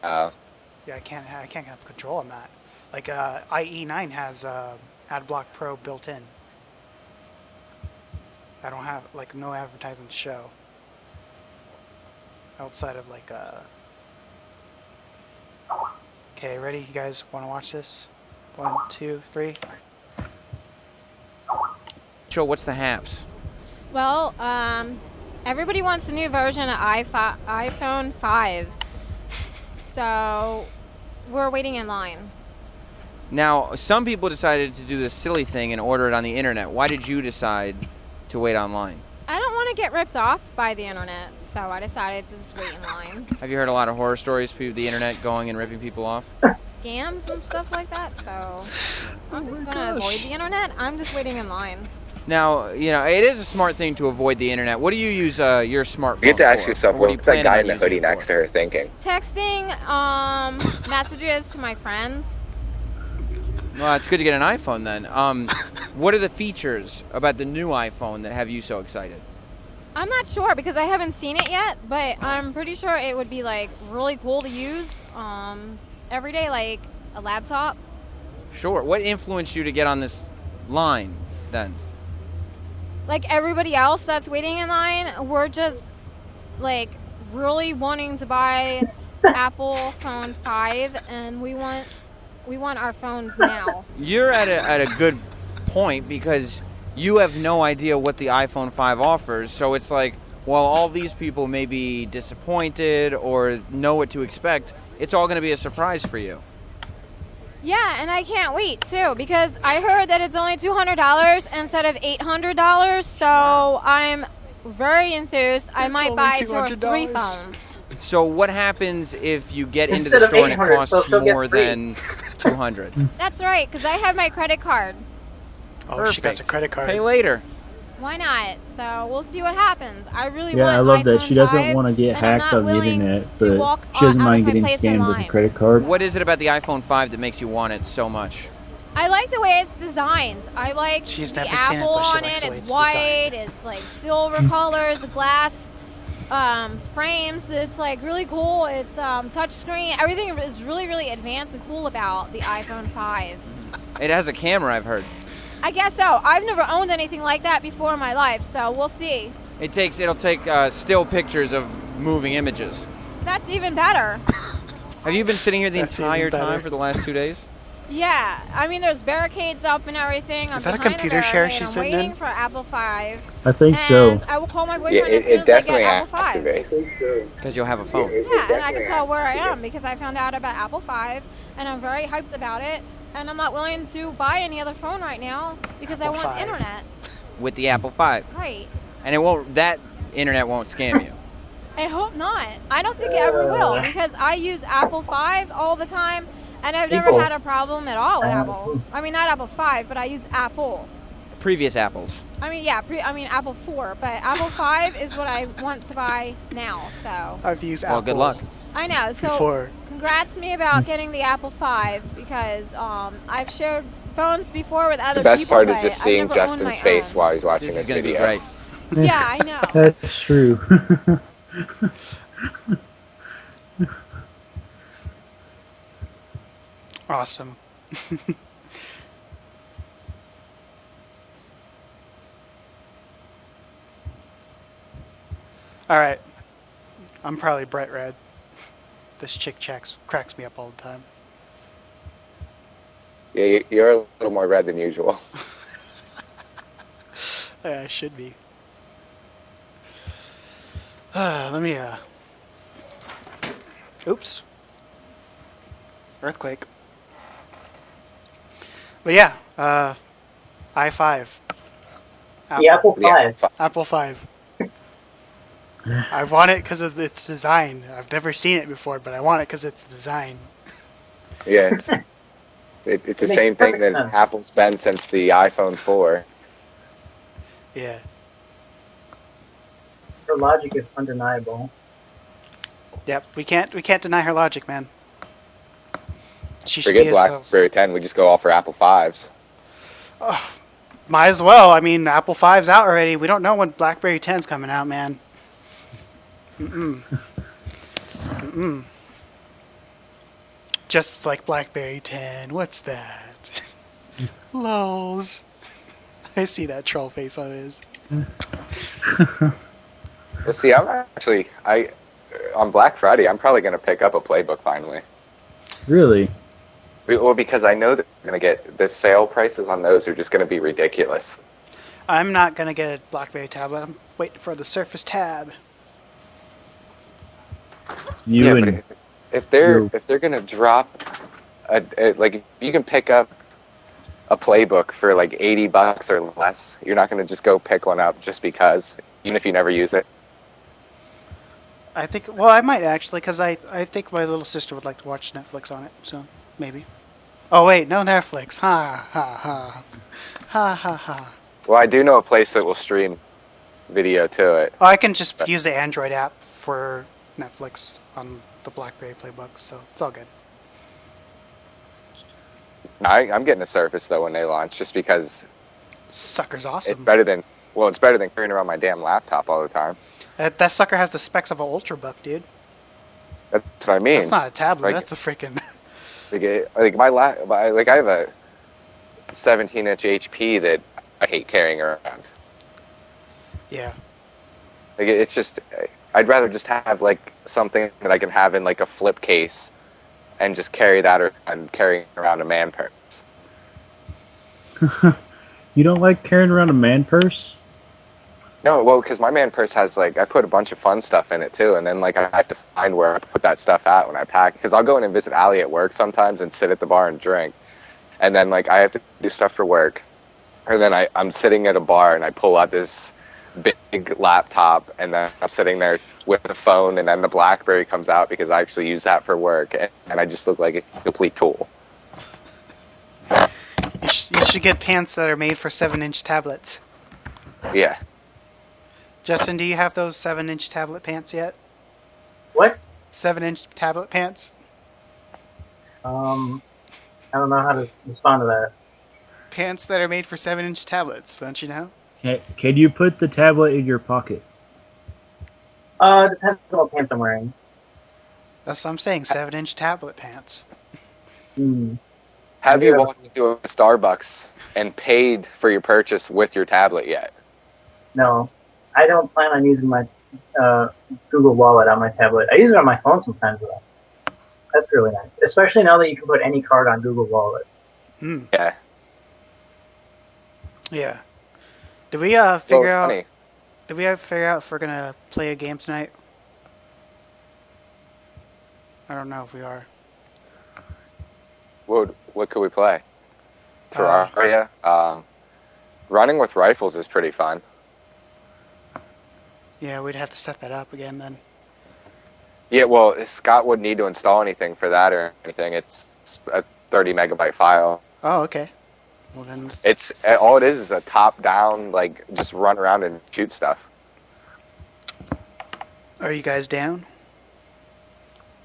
Yeah, I can't have control on that. Like IE9 has AdBlock Pro built in. I don't have like no advertising to show outside of like Okay, ready? You guys want to watch this? 1, 2, 3. Joe, what's the haps? Well, everybody wants a new version of iPhone 5. So we're waiting in line. Now, some people decided to do this silly thing and order it on the internet. Why did you decide to wait online? I don't want to get ripped off by the internet, so I decided to just wait in line. Have you heard a lot of horror stories, people, the internet going and ripping people off? Scams and stuff like that, so I'm just going to avoid the internet. I'm just waiting in line. Now, it is a smart thing to avoid the internet. What do you use your smartphone for? You get to ask yourself, Or what do you what's that plan guy on in the using hoodie it for? next to her thinking? Texting messages to my friends. Well, it's good to get an iPhone then. What are the features about the new iPhone that have you so excited? I'm not sure because I haven't seen it yet, but I'm pretty sure it would be like really cool to use every day, like a laptop. Sure. What influenced you to get on this line then? Like everybody else that's waiting in line, we're just like really wanting to buy Apple phone 5, and we want our phones now. You're at a good point because you have no idea what the iPhone 5 offers. So it's like, while all these people may be disappointed or know what to expect, it's all going to be a surprise for you. Yeah, and I can't wait too because I heard that it's only $200 instead of $800. So I'm very enthused. I It's might only buy 2 or 3 $200. phones. So what happens if you get into Instead the of store and it 800, costs they'll still get more free. than 200? That's right, because I have my credit card. Oh, she got a Perfect. credit card. Pay later. Why not? So we'll see what happens. I really Yeah, want I love that. iPhone She doesn't 5, want to get and I'm hacked not on the willing internet, to but walk she doesn't out of mind my getting place in scammed with a line. credit card. What is it about the iPhone 5 that makes you want it so much? I like the way it's designed. I like She's the never seen it, apple but she on likes the way It's it's white. designed. It's like silver colors. The glass frames. It's like really cool. It's touchscreen. Everything is really, really advanced and cool about the iPhone 5. It has a camera, I've heard. I guess so. I've never owned anything like that before in my life, so we'll see. It'll take still pictures of moving images. That's even better. Have you been sitting here the That's even entire better. time for the last 2 days? Yeah, I mean, there's barricades up and everything. Is I'm that a behind computer share barricade. she's I'm sitting waiting in? for Apple 5. I think And so. I will call my Yeah, boyfriend as soon it as I definitely get Apple 5. activates. Because you'll have a phone. Yeah, and I can tell where I am because I found out about Apple 5, and I'm very hyped about it. And I'm not willing to buy any other phone right now because I Apple want 5. internet. With the Apple 5. Right. And that internet won't scam you. I hope not. I don't think it ever will because I use Apple 5 all the time, and I've never People. had a problem at all with Apple. I mean, not Apple 5, but I use Apple. Previous Apples. I mean, yeah, Apple 4, but Apple 5 is what I want to buy now, so. I've used Well, Apple good luck. I know, so before. congrats to me about getting the Apple 5 because I've shared phones before with other The best people, part is but just I've seeing never owned Justin's my face own. while he's watching This this is going to be video. great. Yeah, I know. That's true. Awesome. All right. I'm probably bright red. This chick cracks me up all the time. Yeah, you're a little more red than usual. Yeah, I should be. Let me, oops. Earthquake. But yeah, i5. The Apple Yeah, 5. Apple 5. I want it because of its design. I've never seen it before, but I want it because it's design. yeah, it's the Makes same thing perfect that sense. Apple's been since the iPhone 4. Yeah. Her logic is undeniable. Yep. We can't deny her logic, man. She should Forget be a sales. BlackBerry 10. We just go all for Apple 5s. Might as well. I mean, Apple 5's out already. We don't know when BlackBerry 10's coming out, man. Mm-mm. Just like BlackBerry 10. What's that? Lols. I see that troll face on his. Well, see, on Black Friday, I'm probably going to pick up a Playbook finally. Really? Well, because I know that we're gonna get the sale prices on those are just gonna be ridiculous. I'm not gonna get a BlackBerry tablet. I'm waiting for the Surface Tab. You but and if they're you- gonna drop like if you can pick up a playbook for like $80 or less, you're not gonna just go pick one up just because, even if you never use it. I think. Well, I might actually, because I think my little sister would like to watch Netflix on it. So maybe. Oh wait, no Netflix. Ha ha ha. Ha ha ha. Well, I do know a place that will stream video to it. Oh, I can just use the Android app for Netflix on the BlackBerry Playbook, so it's all good. I'm getting a Surface though when they launch, just because Sucker's it's awesome. better than carrying around my damn laptop all the time. That sucker has the specs of an Ultrabook, dude. That's what I mean. That's not a tablet. like- That's a freaking. Like I have a 17-inch HP that I hate carrying around. Yeah. Like it's just, I'd rather just have like something that I can have in like a flip case, and just carry that and carrying around a man purse. you don't like carrying around a man purse? No, well, because my man purse has like, I put a bunch of fun stuff in it too, and then like I have to find where I put that stuff at when I pack. Because I'll go in and visit Allie at work sometimes and sit at the bar and drink, and then like I have to do stuff for work, and then I'm sitting at a bar and I pull out this big laptop, and then I'm sitting there with the phone, and then the BlackBerry comes out because I actually use that for work, and I just look like a complete tool. You should get pants that are made for 7-inch tablets. Yeah. Justin, do you have those 7-inch tablet pants yet? What? 7-inch tablet pants? I don't know how to respond to that. Pants that are made for 7-inch tablets, don't you know? Can you put the tablet in your pocket? Depends on what pants I'm wearing. That's what I'm saying, 7-inch tablet pants. Hmm. Have you Yeah. walked into a Starbucks and paid for your purchase with your tablet yet? No, I don't plan on using my Google Wallet on my tablet. I use it on my phone sometimes, though. That's really nice, especially now that you can put any card on Google Wallet. Hmm. Yeah. Yeah. Did we figure out? Funny. Did we figure out if we're gonna play a game tonight? I don't know if we are. What could we play? Terraria. Running with rifles is pretty fun. Yeah, we'd have to set that up again then. Yeah, well, Scott wouldn't need to install anything for that or anything. It's a 30 megabyte file. Oh, okay. Well then. It's all it is a top down, like just run around and shoot stuff. Are you guys down?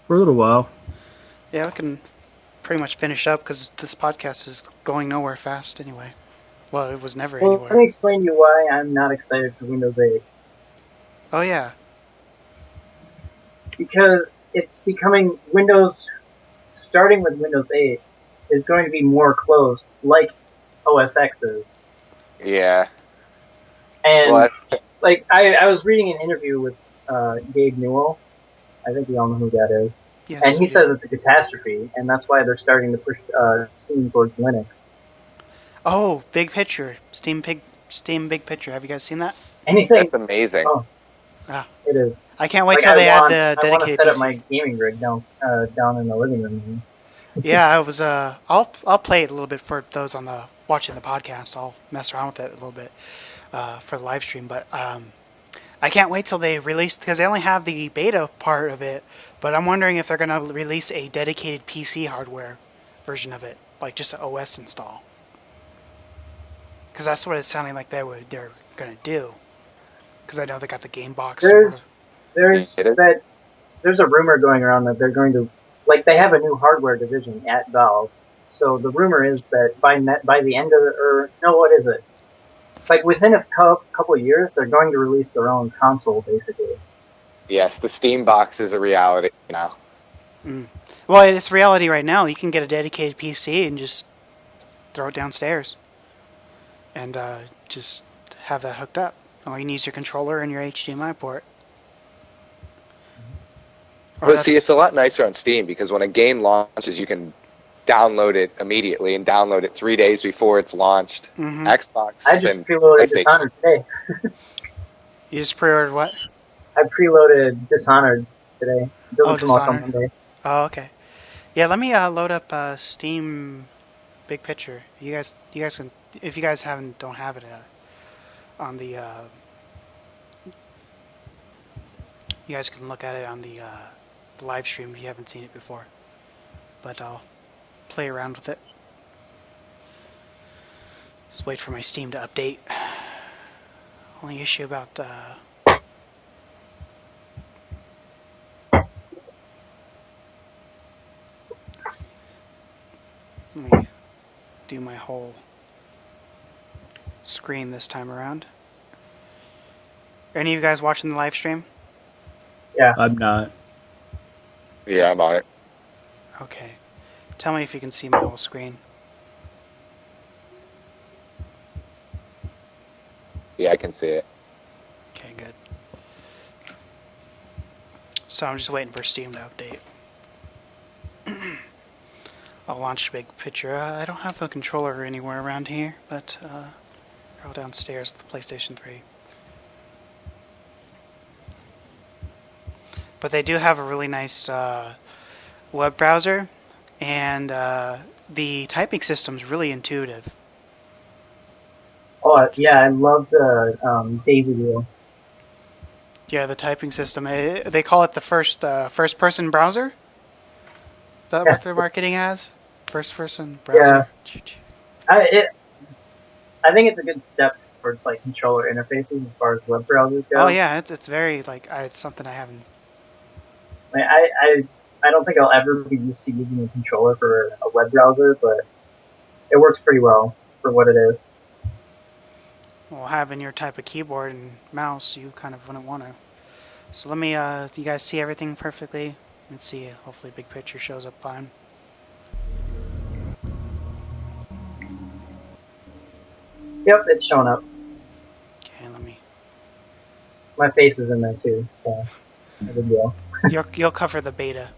For a little while. Yeah, we can pretty much finish up because this podcast is going nowhere fast anyway. Well, it was never Well, let me anywhere. explain to you why I'm not excited for Windows 8. Oh yeah. Because it's becoming starting with Windows 8, is going to be more closed, like OS X is. Yeah. And Well, like I was reading an interview with Gabe Newell. I think we all know who that is. Yes. And he we- says it's a catastrophe, and that's why they're starting to push Steam towards Linux. Oh, big picture. Steam Big Picture. Have you guys seen that? Anything, that's amazing. Oh. it is. I can't wait Like, till they add the I want to dedicated set up PC. my gaming rig down in the living room. Yeah, I was. I'll play it a little bit for those on the watching the podcast. I'll mess around with it a little bit for the live stream. But I can't wait till they release because they only have the beta part of it. But I'm wondering if they're gonna release a dedicated PC hardware version of it, like just an OS install. Because that's what it's sounding like they're gonna do. Because I know they got the game box. There's It is. there's a rumor going around that they're going to, like, they have a new hardware division at Valve. So the rumor is that by the end of what is it? Like within a couple of years, they're going to release their own console, basically. Yes, the Steam box is a reality now. Well, it's reality right now. You can get a dedicated PC and just throw it downstairs, and just have that hooked up. All you need is your controller and your HDMI port. Or But see, that's- it's a lot nicer on Steam because when a game launches, you can download it immediately and download it 3 days before it's launched. Mm-hmm. Xbox I just and preloaded PlayStation. Dishonored today. You just pre-ordered what? I preloaded Dishonored today. It doesn't come out on Dishonored. Monday. Oh, okay. Yeah, let me load up Steam Big Picture. You guys can, if you guys don't have it on the, you guys can look at it on the live stream if you haven't seen it before. But I'll play around with it. Just wait for my Steam to update. Only issue about let me do my whole screen this time around. Are any of you guys watching the live stream? I'm not. Yeah, I'm on it. Okay. Tell me if you can see my whole screen. Yeah, I can see it. Okay, good. So I'm just waiting for Steam to update. I'll launch Big Picture. I don't have a controller anywhere around here, but they're all downstairs at the PlayStation 3. But they do have a really nice web browser, and the typing system's really intuitive. Oh, yeah, I love the Daisy Wheel. Yeah, the typing system. They call it the first-person browser. Is that what they're marketing as? First-person browser. I think it's a good step towards like controller interfaces as far as web browsers go. Oh yeah, it's very like it's something I haven't. Like, I don't think I'll ever be used to using a controller for a web browser, but it works pretty well for what it is. Well, having your type of keyboard and mouse, you kind of wouldn't want to. So let me. Do you guys see everything perfectly? Let's see. Hopefully, Big Picture shows up fine. Yep, it's showing up. Okay, let me. My face is in there too, so no big deal. You'll cover the beta.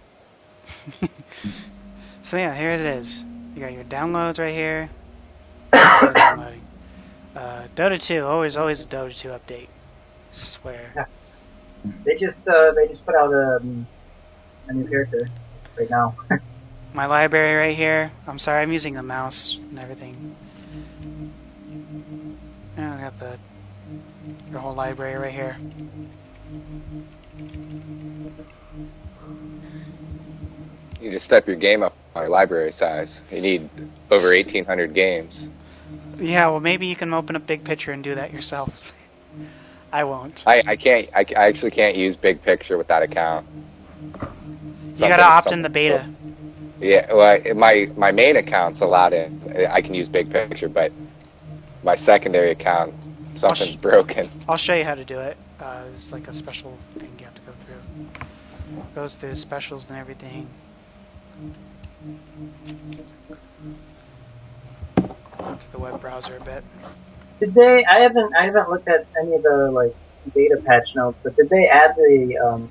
So yeah, here it is. You got your downloads right here. Downloading. Dota 2, always a Dota 2 update. Swear. Yeah. They just put out a new character right now. My library right here. I'm sorry, I'm using a mouse and everything. Yeah, I got your whole library right here. You just step your game up on your library size. You need over 1,800 games. Yeah, well, maybe you can open up Big Picture and do that yourself. I won't. I can't. I actually can't use Big Picture with that account. You gotta opt in the beta. Yeah, well, my main account's allowed in. I can use Big Picture, but my secondary account, something's broken. I'll show you how to do it. It's like a special thing you have to go through. Goes through specials and everything. To the web browser a bit. Did they? I haven't looked at any of the like data patch notes, but did they add a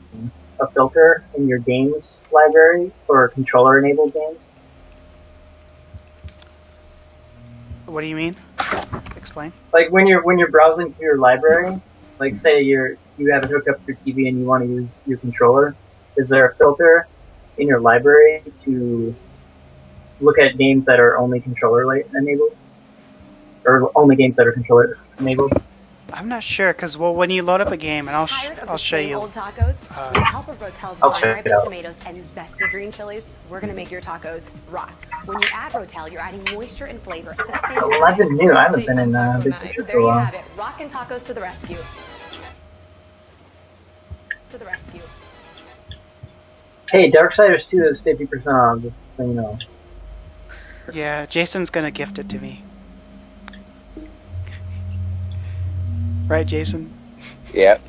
filter in your games library for controller-enabled games? What do you mean? Explain. Like when you're browsing through your library, like say you have it hooked up to your TV and you want to use your controller, is there a filter in your library to look at games that are only controller enabled? Or only games that are controller enabled? I'm not sure, because when you load up a game, and I'll show you. Old tacos. With the help of Rotel's I'll check ripe it out. tomatoes and zesty green chilies, we're gonna make your tacos rock. When you add Rotel, you're adding moisture and flavor at the same time. Well, I've been new. I haven't So been in taco Big night. Picture for There a you while. have it. Rockin' tacos to the rescue. To the rescue. Hey, Darksiders 2 is 50% off, just so you know. Yeah, Jason's gonna gift it to me. Right, Jason? Yep.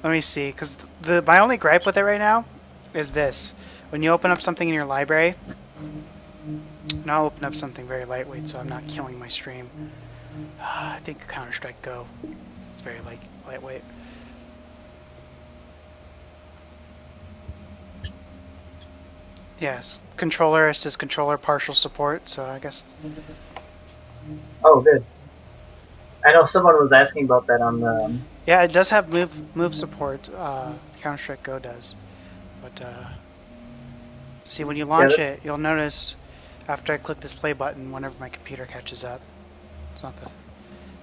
Let me see, because my only gripe with it right now is this. When you open up something in your library, and I'll open up something very lightweight so I'm not killing my stream. I think Counter-Strike Go is very lightweight. Yes, controller assist controller partial support. So I guess Oh, good. I know someone was asking about that on the. yeah, it does have move support. Counter Strike Go does, but see when you launch it, you'll notice after I click this play button, whenever my computer catches up, it's not the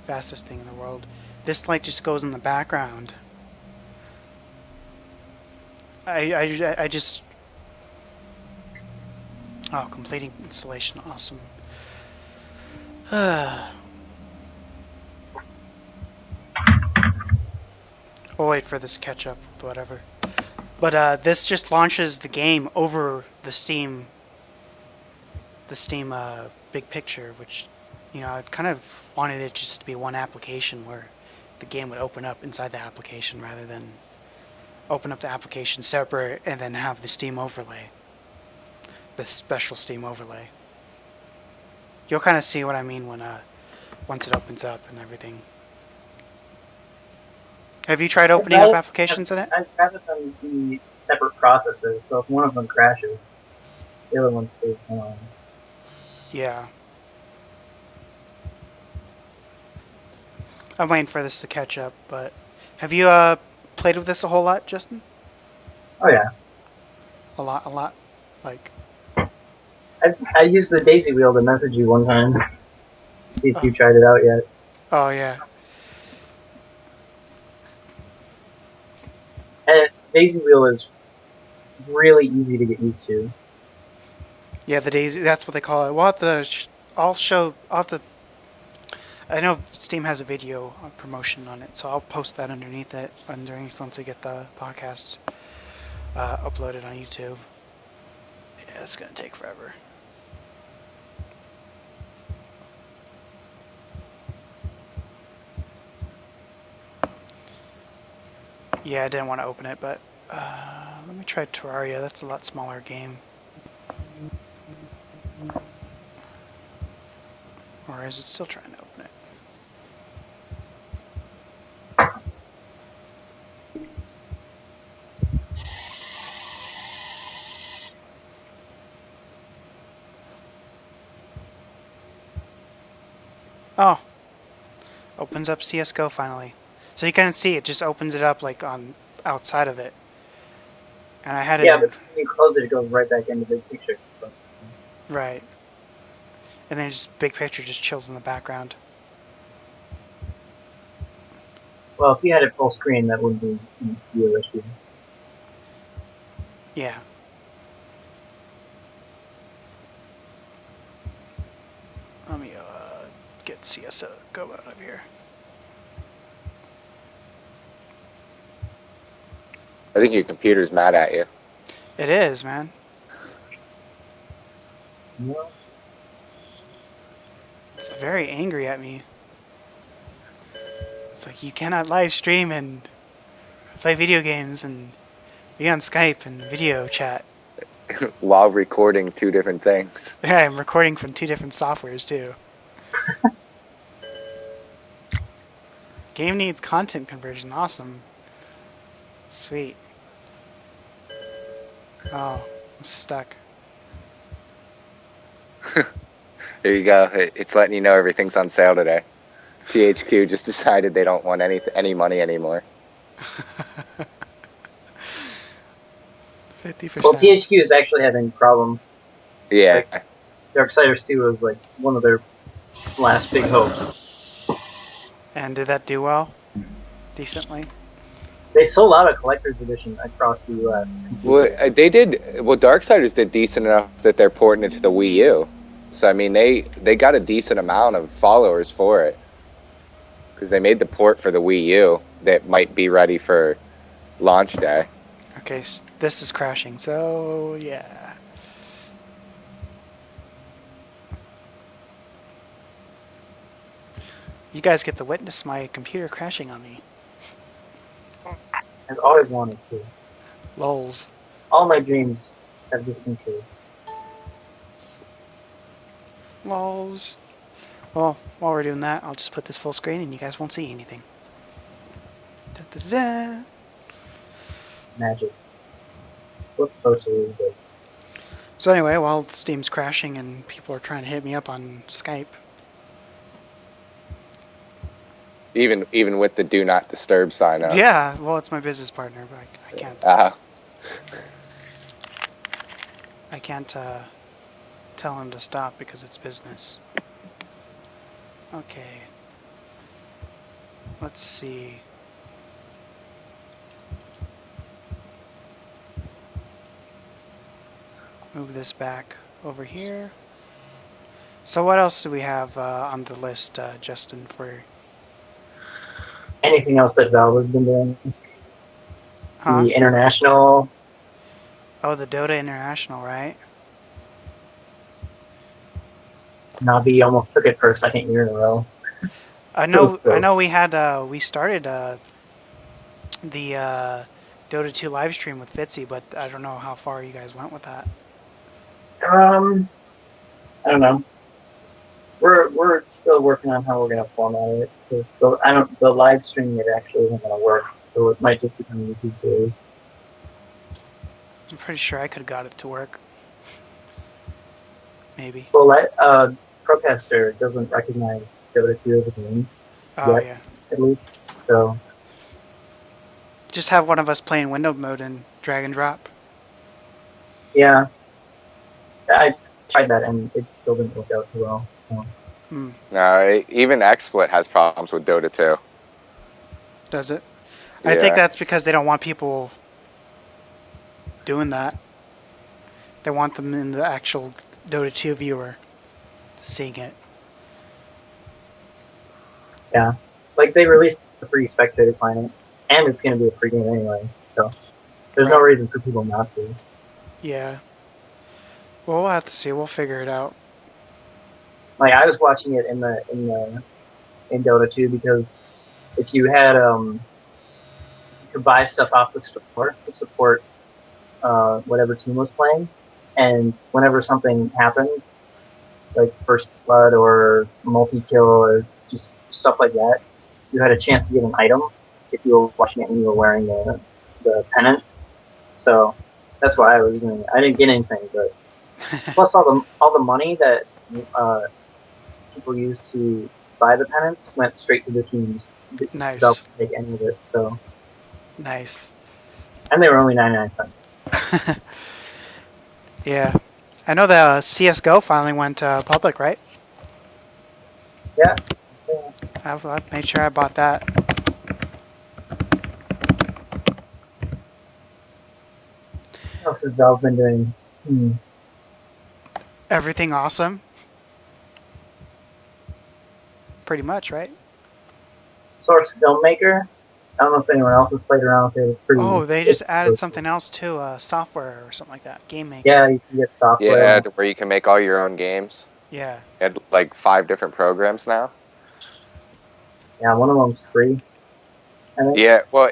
fastest thing in the world. This light just goes in the background. I just completing installation, awesome. We'll wait for this to catch up, whatever. But this just launches the game over the Steam big picture, which, you know, I kind of wanted it just to be one application where the game would open up inside the application rather than open up the application separate and then have the Steam overlay, the special Steam overlay. You'll kind of see what I mean when once it opens up and everything. Have you tried opening up applications in it? I'd rather them be separate processes, so if one of them crashes, the other one stays on. Yeah. I'm waiting for this to catch up, but have you played with this a whole lot, Justin? Oh yeah. A lot. Like, I used the daisy wheel to message you one time. See if you tried it out yet. oh yeah. And daisy wheel is really easy to get used to. Yeah, the daisy, that's what they call it. We'll have to, I'll have to, I know Steam has a video promotion on it, so I'll post that underneath once we get the podcast uploaded on YouTube. Yeah, it's going to take forever. Yeah, I didn't want to open it, but let me try Terraria. That's a lot smaller game. Or is it still trying to open it? Oh. Opens up CSGO finally. So you can see it just opens it up like on outside of it. And I had it. Yeah, but when you close it, it goes right back into the big picture. So. Right. And then just big picture just chills in the background. Well, if you had it full screen, that wouldn't be your issue. Yeah. Let me get CSGO out of here. I think your computer's mad at you. It is, man. No. It's very angry at me. It's like, you cannot live stream and play video games and be on Skype and video chat. While recording two different things. Yeah, I'm recording from 2 different softwares too. Game needs content conversion. Awesome. Sweet. Oh, I'm stuck. There you go. It's letting you know everything's on sale today. THQ just decided they don't want any money anymore. 50%. Well, THQ is actually having problems. Yeah. Like, Darksiders 2 was like one of their last big hopes. And did that do well? Decently? They sold out a collector's edition across the U.S. Well, they did. Well, Darksiders did decent enough that they're porting it to the Wii U. So I mean, they got a decent amount of followers for it because they made the port for the Wii U that might be ready for launch day. Okay, this is crashing, so yeah. You guys get to witness my computer crashing on me. I've always wanted to. Lols. All my dreams have just been true. Lols. Well, while we're doing that, I'll just put this full screen and you guys won't see anything. Da, da, da, da. Magic. What's supposed to be good? So anyway, while Steam's crashing and people are trying to hit me up on Skype. Even with the do not disturb sign up. Yeah, well, it's my business partner, but I can't. I can't tell him to stop because it's business. Okay. Let's see. Move this back over here. So what else do we have on the list, Justin, for... Anything else that Valve has been doing? Huh? The international. Oh, the Dota International, right? Navi almost took it for a second year in a row. I know we had, we started the Dota 2 live stream with Fitzy, but I don't know how far you guys went with that. I don't know. We're still working on how we're gonna format it. So the live streaming it actually isn't gonna work. So it might just become YouTube series. I'm pretty sure I could have got it to work. Maybe. Well, Procaster doesn't recognize Dota 2 as a game. Oh, yet, yeah. At least. So. Just have one of us play in window mode and drag and drop. Yeah. I tried that and it still didn't work out too well. So. No, even XSplit has problems with Dota 2. Does it? Yeah. I think that's because they don't want people doing that. They want them in the actual Dota 2 viewer seeing it. Yeah. Like, they released a free spectator client, and it's going to be a free game anyway, so there's no reason for people not to. Yeah. Well, we'll have to see. We'll figure it out. Like, I was watching it in Dota 2 because if you had you could buy stuff off the store to support whatever team was playing, and whenever something happened, like First Blood or multi-kill or just stuff like that, you had a chance to get an item if you were watching it and you were wearing the pennant. So that's why I was doing it. I didn't get anything, but plus all the money that people used to buy the pennants went straight to the teams. Nice. Don't take any of it. So nice. And they were only 99 cents. Yeah. I know the CSGO finally went public, right? Yeah. I made sure I bought that. What else has Valve been doing? Everything awesome. Pretty much, right? Source Filmmaker. I don't know if anyone else has played around with it. It's pretty. Oh, they just added something else too, software or something like that. Game maker. Yeah, you can get software. Yeah, where you can make all your own games. Yeah. They had like 5 different programs now. Yeah, one of them's free. Yeah, well,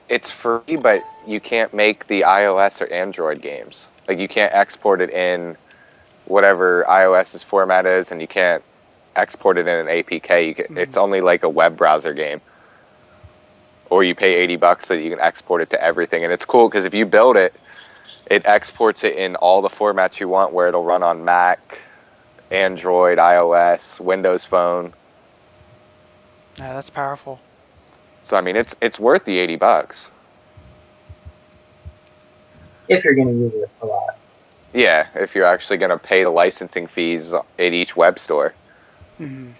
it's free, but you can't make the iOS or Android games. Like, you can't export it in whatever iOS's format is, and you can't export it in an APK. It's only like a web browser game. Or you pay $80 so that you can export it to everything. And it's cool because if you build it, it exports it in all the formats you want, where it'll run on Mac, Android, iOS, Windows Phone. Yeah, that's powerful. So I mean, it's worth the $80. If you're going to use it a lot. Yeah, if you're actually going to pay the licensing fees at each web store. Mm-hmm.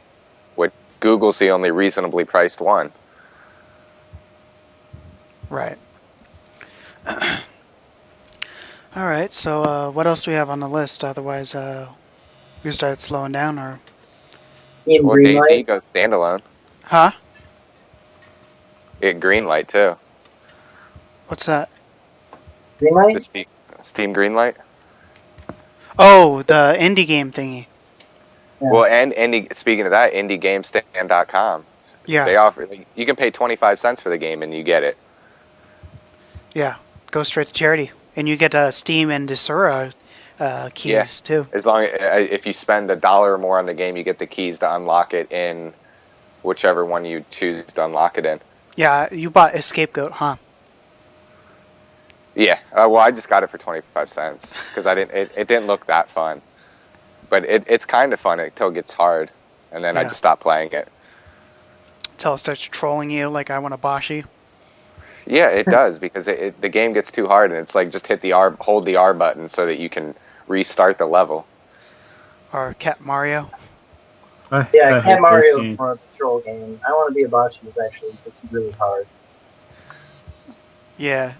Which Google's the only reasonably priced one. Right. All right, so what else do we have on the list? Otherwise, we start slowing down, or... Well, DayZ goes standalone. Huh? Yeah, Greenlight, too. What's that? Greenlight? The Steam Greenlight? Oh, the indie game thingy. Yeah. Well, and speaking of that, IndieGameStand.com. Yeah. They offer, you can pay 25 cents for the game and you get it. Yeah, go straight to charity. And you get Steam and Desura keys, too. As long if you spend $1 or more on the game, you get the keys to unlock it in whichever one you choose to unlock it in. Yeah, you bought Escapegoat, huh? Yeah. Well, I just got it for 25 cents because I didn't. It didn't look that fun, but it's kind of fun until it gets hard, and then I Yeah. just stopped playing it. Until it starts trolling you like I want a Bashi. Yeah, it does because the game gets too hard, and it's like just hold the R button so that you can restart the level. Or Cat Mario. I Yeah, hate Cat this Mario game. is more of a troll game. I Want to Be a Boss is actually just really hard. Yeah.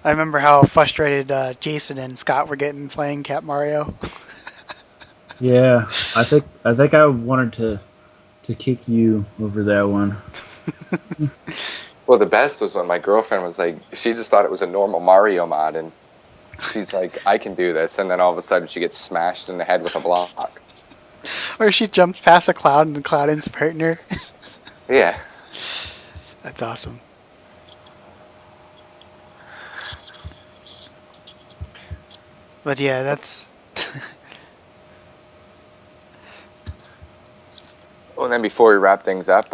I remember how frustrated Jason and Scott were getting playing Cat Mario. Yeah, I think I wanted to kick you over that one. Well, the best was when my girlfriend was like, she just thought it was a normal Mario mod, and she's like, I can do this, and then all of a sudden she gets smashed in the head with a block. Or she jumps past a cloud and the cloud ends up hurting her. Yeah. That's awesome. But yeah, that's... Well, and then before we wrap things up,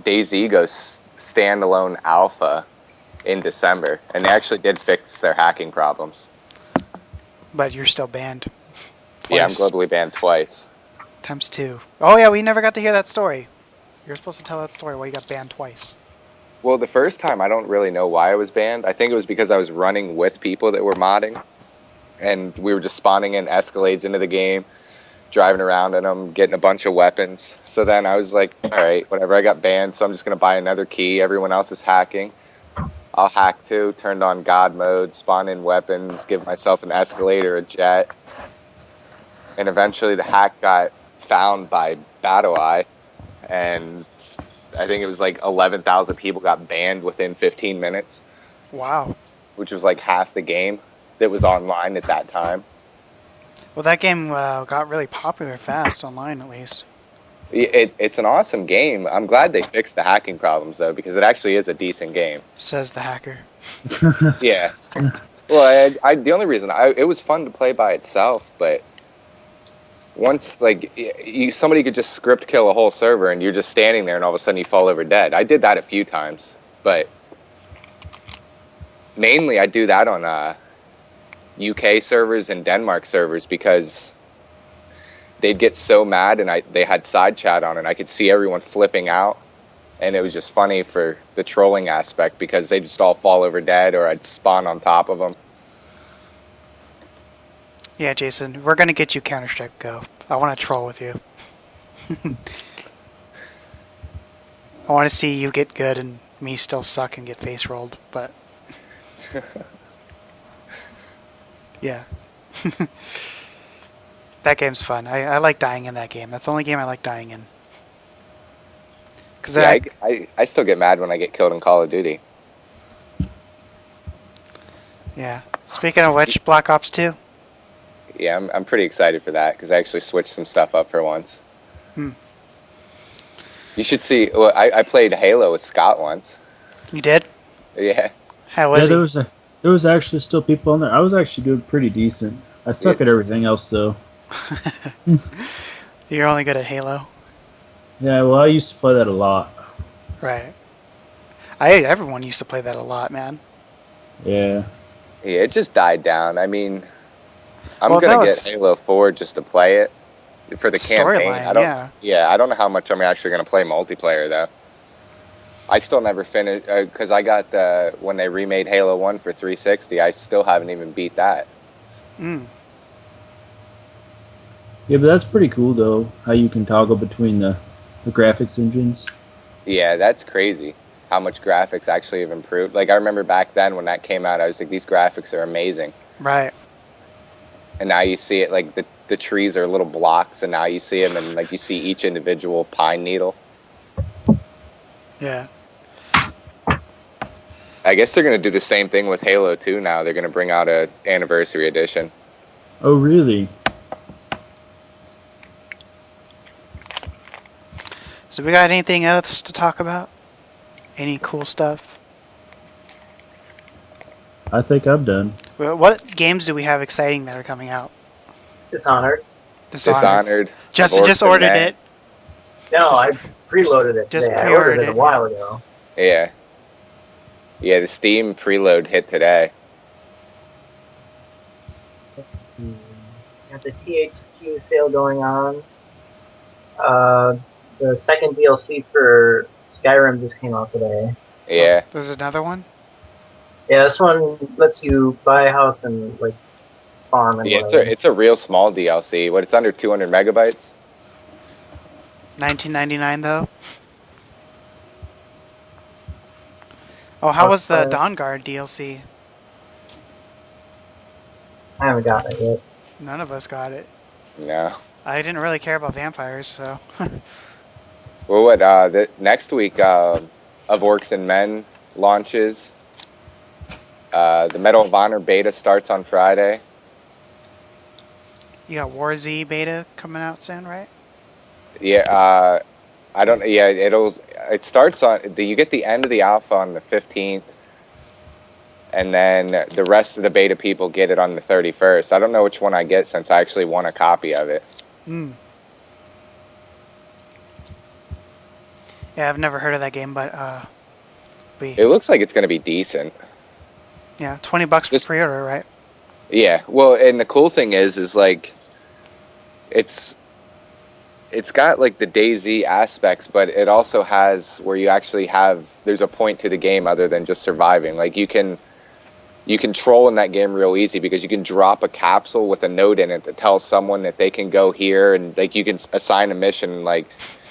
DayZ goes standalone alpha in December, and they actually did fix their hacking problems. But you're still banned. Yeah, I'm Twice. globally banned twice. Times 2. Oh yeah, we never got to hear that story. You're supposed to tell that story why you got banned twice. Well, the first time, I don't really know why I was banned. I think it was because I was running with people that were modding, and we were just spawning in Escalades into the game, driving around in them, getting a bunch of weapons. So then I was like, all right, whatever, I got banned, so I'm just going to buy another key. Everyone else is hacking. I'll hack too. Turned on God mode, spawn in weapons, give myself an escalator, a jet. And eventually the hack got found by BattleEye, and I think it was like 11,000 people got banned within 15 minutes, Wow. which was like half the game that was online at that time. Well, that game got really popular fast online, at least. It's an awesome game. I'm glad they fixed the hacking problems, though, because it actually is a decent game. Says the hacker. Yeah. Well, the only reason it was fun to play by itself, but once like somebody could just script kill a whole server, and you're just standing there, and all of a sudden you fall over dead. I did that a few times, but mainly I do that on UK servers and Denmark servers because they'd get so mad, and they had side chat on, and I could see everyone flipping out, and it was just funny for the trolling aspect because they just all fall over dead, or I'd spawn on top of them. Yeah, Jason, we're gonna get you Counter-Strike Go. I want to troll with you. I want to see you get good and me still suck and get face rolled, but... yeah. That game's fun. I like dying in that game. That's the only game I like dying in. Cause Yeah, I still get mad when I get killed in Call of Duty. yeah. Speaking of which, Black Ops 2. Yeah, I'm pretty excited for that because I actually switched some stuff up for once. You should see. Well, I played Halo with Scott once. You did? Yeah. How was Yeah, there was actually still people on there. I was actually doing pretty decent. I suck at everything else though. he? You're only good at Halo. Yeah, well, I used to play that a lot. Right. Everyone used to play that a lot, man. Yeah. Yeah, it just died down. I mean, I'm Well, gonna that get was- Halo 4 just to play it for the campaign. Storyline, I don't. yeah. Yeah, I don't know how much I'm actually gonna play multiplayer though. I still never finished because I got when they remade Halo 1 for 360. I still haven't even beat that. Mm. Yeah, but that's pretty cool though. How you can toggle between the graphics engines. Yeah, that's crazy. How much graphics actually have improved. Like I remember back then when that came out, I was like, these graphics are amazing. Right. And now you see it like the trees are little blocks, and now you see them, and like you see each individual pine needle. Yeah. I guess they're gonna do the same thing with Halo 2 now. They're gonna bring out a anniversary edition. Oh, really? So we got anything else to talk about? Any cool stuff? I think I'm done. Well, what games do we have exciting that are coming out? Dishonored. Dishonored. Justin just ordered it. No, Just- I preloaded it just today. I ordered pre-ordered it a it. while ago. Yeah. Yeah, the Steam preload hit today. Got the THQ sale going on. The second DLC for Skyrim just came out today. Yeah. There's another one? Yeah, this one lets you buy a house and like farm and Yeah, whatever. it's a real small DLC. What, it's under 200 megabytes? $19.99 though. Oh, how was the Dawn Guard DLC? I haven't gotten it yet. None of us got it. No. I didn't really care about vampires, so. Well, what, the next week, of Orcs and Men launches. The Medal of Honor beta starts on Friday. You got War Z beta coming out soon, right? Yeah, I don't, yeah, it starts on, you get the end of the alpha on the 15th. And then the rest of the beta people get it on the 31st. I don't know which one I get since I actually won a copy of it. Yeah, I've never heard of that game, but It looks like it's going to be decent. yeah, $20 for pre-order, right? Yeah, well, and the cool thing is like, it's got like the DayZ aspects, but it also has where you actually there's a point to the game other than just surviving. Like you can troll in that game real easy because you can drop a capsule with a note in it that tells someone that they can go here, and like you can assign a mission, like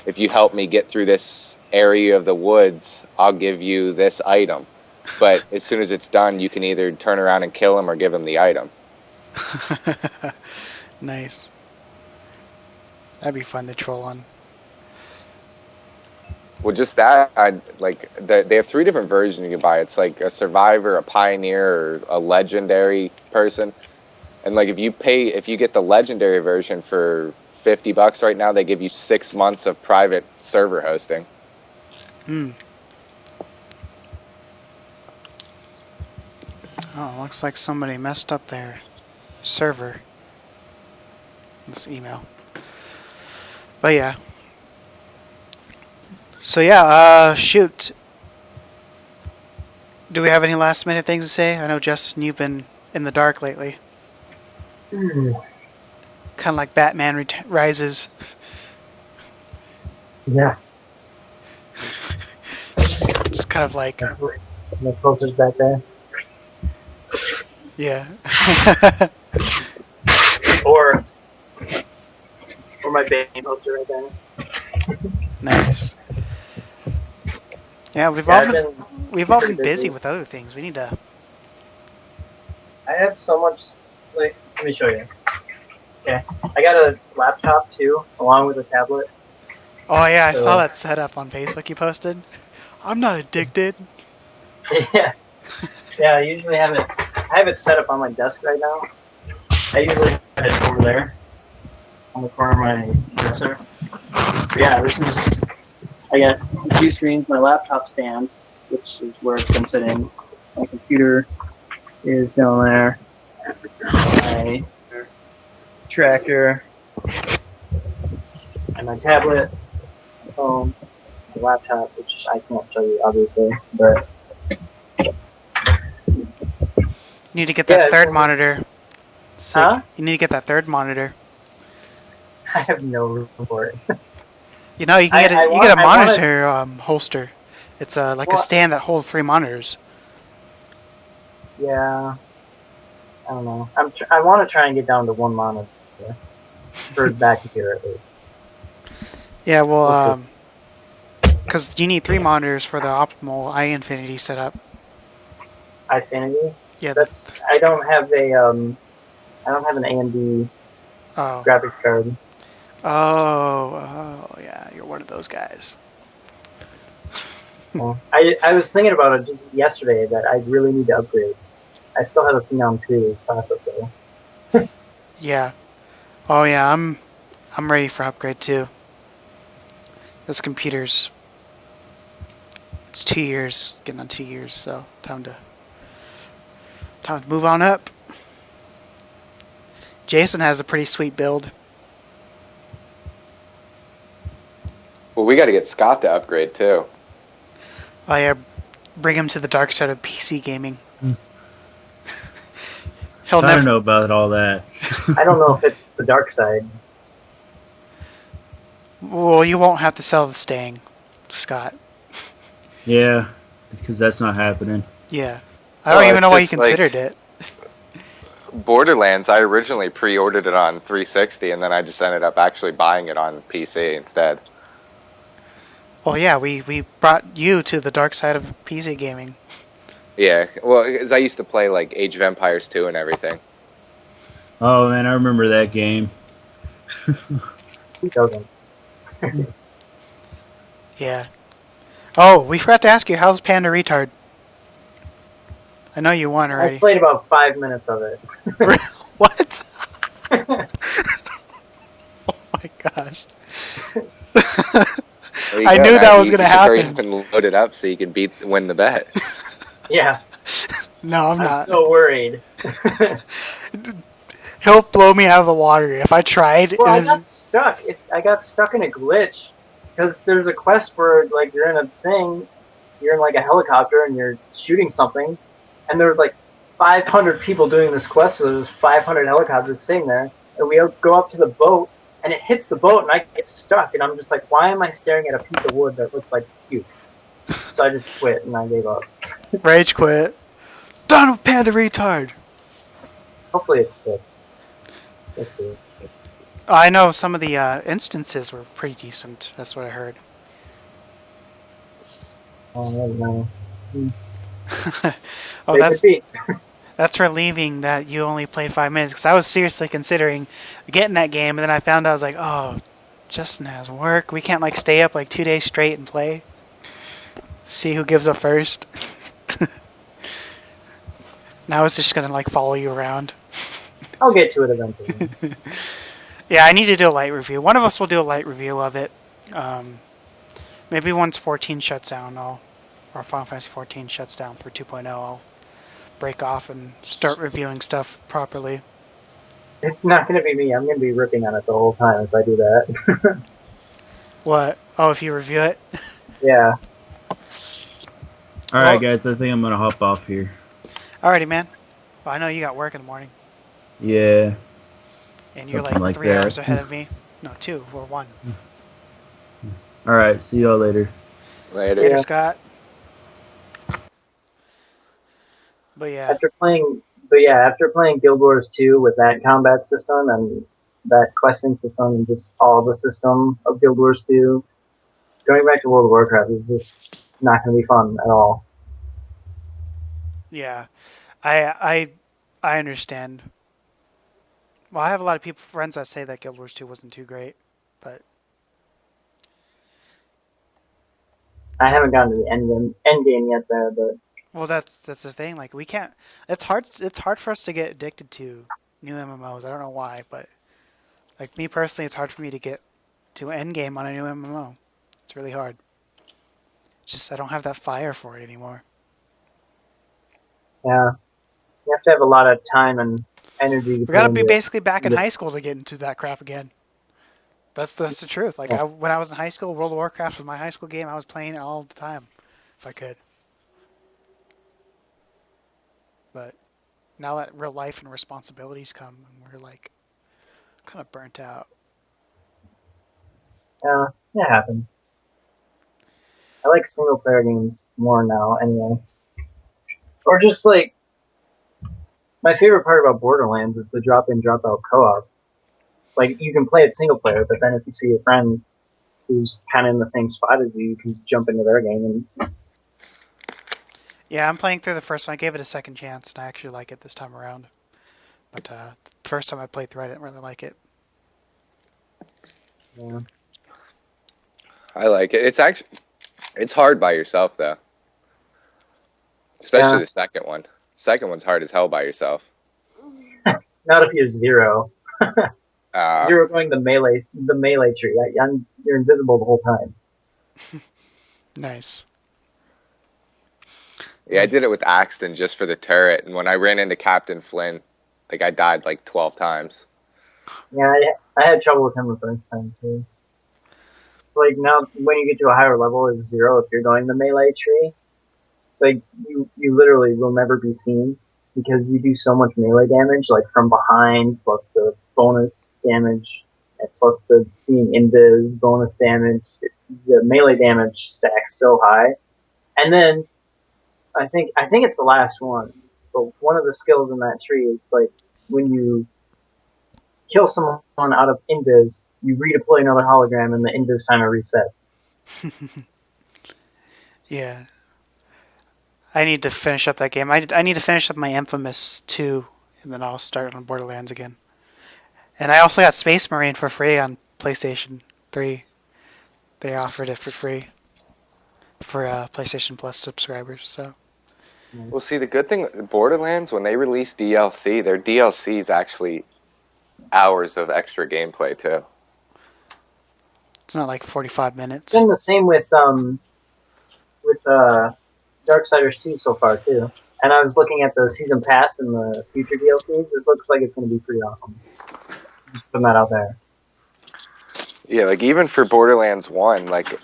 if you help me get through this area of the woods, I'll give you this item. But as soon as it's done, you can either turn around and kill him or give him the item. Nice. That'd be fun to troll on. Well, just that, they have 3 different versions you can buy. It's like a survivor, a pioneer, or a legendary person. And like if you get the legendary version for $50 right now, they give you 6 months of private server hosting. Oh, looks like somebody messed up their server. This email. But yeah. So yeah, shoot. Do we have any last minute things to say? I know, Justin, you've been in the dark lately. Kind of like Batman Rises. Yeah. Just kind of like... The poster's back there. Yeah. or my baby poster right there. Nice. Yeah, we've all been busy with other things. We need to... I have so much... Wait, let me show you. Okay. I got a laptop too, along with a tablet. Oh yeah, I saw that setup on Facebook you posted. I'm not addicted. Yeah. Yeah, I usually have it... I have it set up on my desk right now. I usually have it over there. On the corner of my dresser. But yeah, this is... I got 2 screens, my laptop stand, which is where it's been sitting. My computer is down there. My tracker. And my tablet. My phone. My laptop, which I can't show you, obviously. But... You need to get that Yeah, third monitor. Huh? You need to get that third monitor. I have no room for it. You know, you can get you get a monitor holster. It's like a stand that holds 3 monitors. Yeah. I don't know. I want to try and get down to 1 monitor. For the back computer, at least. Yeah, well, because you need 3 monitors for the optimal iInfinity setup. iInfinity? Yeah, I don't have a an AMD graphics card. Oh, yeah, you're one of those guys. Well, I was thinking about it just yesterday that I really need to upgrade. I still have a Phenom 2 processor. Yeah. Oh yeah, I'm ready for upgrade too. This computer's it's 2 years, getting on 2 years, so time to move on up. Jason has a pretty sweet build. Well, we got to get Scott to upgrade too. Oh yeah, bring him to the dark side of PC gaming. Hmm. He'll I never. don't know about all that. I don't know if it's the dark side. Well, you won't have to sell the Stang, Scott. Yeah, because that's not happening. Yeah. I don't Well, even know why you it's just like- considered it. Borderlands, I originally pre-ordered it on 360, and then I just ended up actually buying it on PC instead. Well, yeah, we brought you to the dark side of PC gaming. Yeah, well, because I used to play like Age of Empires 2 and everything. Oh man, I remember that game. Who doesn't? Yeah. Oh, we forgot to ask you, how's Panda Retard? I know you won I already. played about 5 minutes of it. What? Oh my gosh. There you I go, knew now that was you gonna should hurry happen. up and load it up so you can win the bet. Yeah, No, I'm I'm not. so worried. He'll blow me out of the water if I tried. Well, I and- got stuck. I got stuck in a glitch because there's a quest where like you're in a thing, you're in like a helicopter and you're shooting something, and there was like 500 people doing this quest, so there's 500 helicopters sitting there, and we go up to the boat, and it hits the boat, and I get stuck, and I'm just like, why am I staring at a piece of wood that looks like puke? So I just quit and I gave up. Rage quit. Done with Panda Retard. Hopefully it's good. We'll see. I know some of the instances were pretty decent. That's what I heard. I don't know. Oh, It that's could be. that's relieving that you only played 5 minutes, because I was seriously considering getting that game, and then I found out I was like, oh, Justin has work. We can't like stay up like 2 days straight and play. See who gives up first. Now it's just gonna like follow you around. I'll get to it eventually. Yeah, I need to do a light review. One of us will do a light review of it. Maybe once 14 shuts down, or Final Fantasy 14 shuts down for 2.0, I'll break off and start reviewing stuff properly. It's not going to be me. I'm going to be ripping on it the whole time if I do that. What? Oh, if you review it? Yeah. All right, Well- guys, I think I'm gonna hop off here. Alrighty, man. Well, I know you got work in the morning, Yeah. and you're Something like like 3 that. hours ahead of me. No, 2 or 1. All right. See y'all later. Later. Later, Yeah. Scott. But yeah, After playing Guild Wars 2 with that combat system and that questing system and just all the system of Guild Wars 2, going back to World of Warcraft is just not going to be fun at all. yeah, I understand. Well, I have a lot of friends that say that Guild Wars 2 wasn't too great, but I haven't gotten to the end game yet there, but well, that's the thing. Like, we can't. It's hard. It's hard for us to get addicted to new MMOs. I don't know why, but like me personally, it's hard for me to get to end game on a new MMO. It's really hard. It's just I don't have that fire for it anymore. yeah, you have to have a lot of time and energy. We gotta put be into it. basically back in Yeah. high school to get into that crap again. That's the truth. Like Yeah. when I was in high school, World of Warcraft was my high school game. I was playing it all the time, if I could. But now that real life and responsibilities come, and we're like kind of burnt out. Yeah, it happens. I like single player games more now, anyway. Or just like, my favorite part about Borderlands is the drop in, drop out co op. Like, you can play it single player, but then if you see a friend who's kind of in the same spot as you, you can jump into their game. And Yeah, I'm playing through the first one. I gave it a second chance, and I actually like it this time around. But the first time I played through, I didn't really like it. yeah. I like it. It's hard by yourself though. Especially Yeah. the second one. Second one's hard as hell by yourself. Not if you're Zero. Uh, Zero going the melee tree. You're invisible the whole time. Nice. yeah, I did it with Axton just for the turret, and when I ran into Captain Flynn, like I died like 12 times. Yeah, I had trouble with him the first time too. Like now, when you get to a higher level, is Zero if you're going the melee tree. like you literally will never be seen because you do so much melee damage, like from behind, plus the bonus damage, and plus the being invis bonus damage. The melee damage stacks so high, and then I think it's the last one, but one of the skills in that tree is like when you kill someone out of invis, you redeploy another hologram, and the invis timer resets. Yeah. I need to finish up that game. I need to finish up my Infamous 2, and then I'll start on Borderlands again. And I also got Space Marine for free on PlayStation 3. They offered it for free for PlayStation Plus subscribers. So. Well, see, the good thing, Borderlands, when they release DLC, their DLC is actually hours of extra gameplay, too. It's not like 45 minutes. It's been the same with Darksiders 2 so far, too. And I was looking at the Season Pass and the future DLCs. It looks like it's going to be pretty awesome. Just putting that out there. Yeah, like, even for Borderlands 1, like,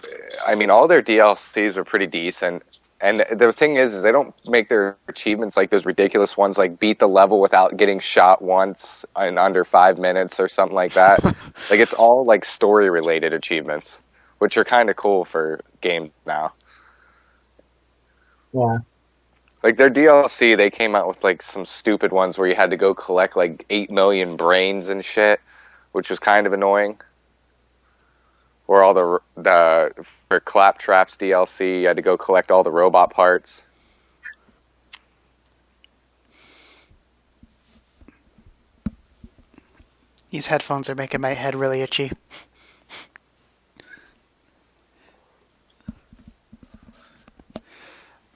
I mean, all their DLCs were pretty decent. And the thing is they don't make their achievements like those ridiculous ones, like beat the level without getting shot once in under 5 minutes or something like that. Like, it's all, like, story-related achievements, which are kind of cool for games now. Yeah. Like, their DLC, they came out with, like, some stupid ones where you had to go collect, like, 8 million brains and shit, which was kind of annoying. Or all for Claptrap's DLC, you had to go collect all the robot parts. These headphones are making my head really itchy.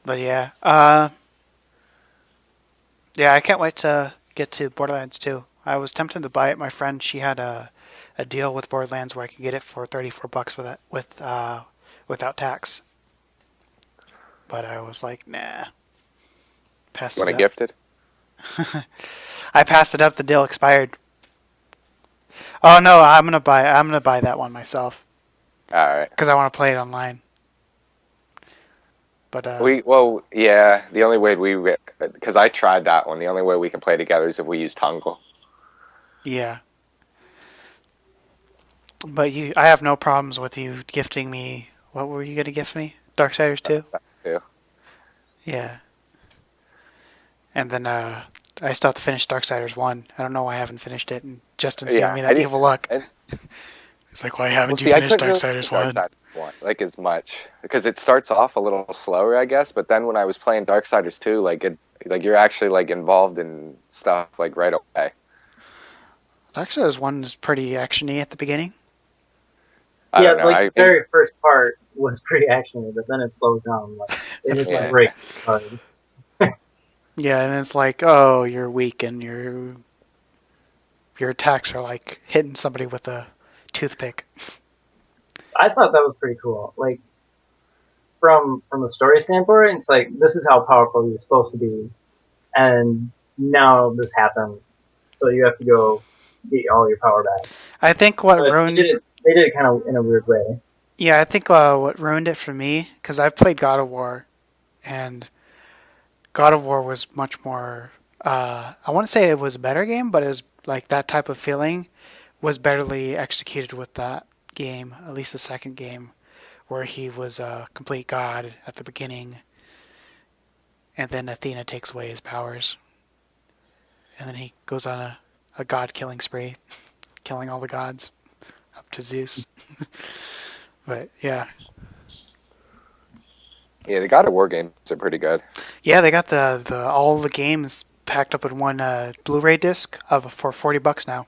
But yeah, I can't wait to get to Borderlands 2. I was tempted to buy it. My friend, she had a deal with Borderlands where I could get it for $34 without tax. But I was like, nah. Passed Want it to up. gift it? I passed it up. The deal expired. Oh no, I'm gonna buy that one myself. All right. Because I want to play it online. But The only way because I tried that one. The only way we can play together is if we use Tungle. Yeah. But I have no problems with you gifting me. What were you gonna gift me? Darksiders 2? Darksiders 2. Yeah. And then I still have to finish Darksiders 1. I don't know why I haven't finished it, and Justin's giving me that evil look. It's like, why haven't you finished Darksiders 1? Darksiders 1, like, as much. Because it starts off a little slower, I guess, but then when I was playing Darksiders 2, like, you're actually, like, involved in stuff, like, right away. Darksiders 1 is pretty actiony at the beginning. I don't know. The very first part was pretty actiony, but then it slows down. Like, it just breaks hard. Yeah, and it's like, oh, you're weak, and your attacks are like hitting somebody with a toothpick. I thought that was pretty cool. Like, from a story standpoint, it's like, this is how powerful you're supposed to be, and now this happened, so you have to go get all your power back. I think what ruined they did it kind of in a weird way. Yeah, I think what ruined it for me, because I've played God of War, and God of War was much more, I want to say it was a better game, but it was like that type of feeling was betterly executed with that game, at least the second game, where he was a complete god at the beginning, and then Athena takes away his powers, and then he goes on a god-killing spree, killing all the gods, up to Zeus. But, yeah. Yeah, the God of War games are pretty good. Yeah, they got the all the games packed up in one Blu-ray disc for $40 now.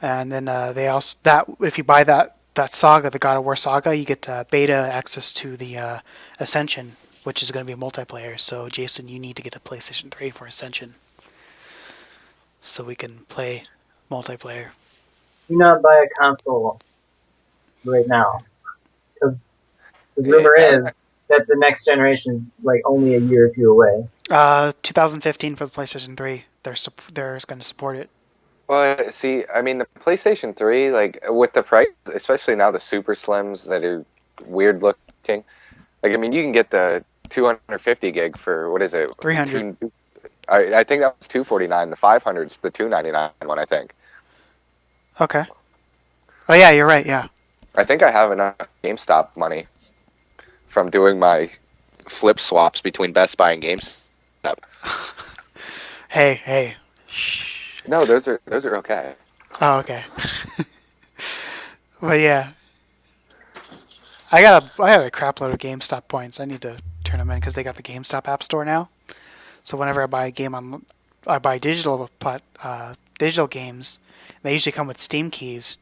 And then they also if you buy that saga, the God of War saga, you get beta access to the Ascension, which is going to be multiplayer. So Jason, you need to get a PlayStation 3 for Ascension, so we can play multiplayer. Do not buy a console right now, because the rumor is that the next generation is like only a year or two away. 2015 for the PlayStation 3. They're going to support it. Well, see, I mean, the PlayStation 3, like, with the price, especially now the Super Slims that are weird looking, like, I mean, you can get the 250 gig for what is it? 300. I think that was 249. The 500's the 299 one, I think. Okay. Oh yeah, you're right. Yeah. I think I have enough GameStop money from doing my flip swaps between Best Buy and GameStop. Hey. No, those are okay. Oh, okay. But yeah, I got a crap load of GameStop points. I need to turn them in because they got the GameStop App Store now. So whenever I buy a game I buy digital games. They usually come with Steam keys,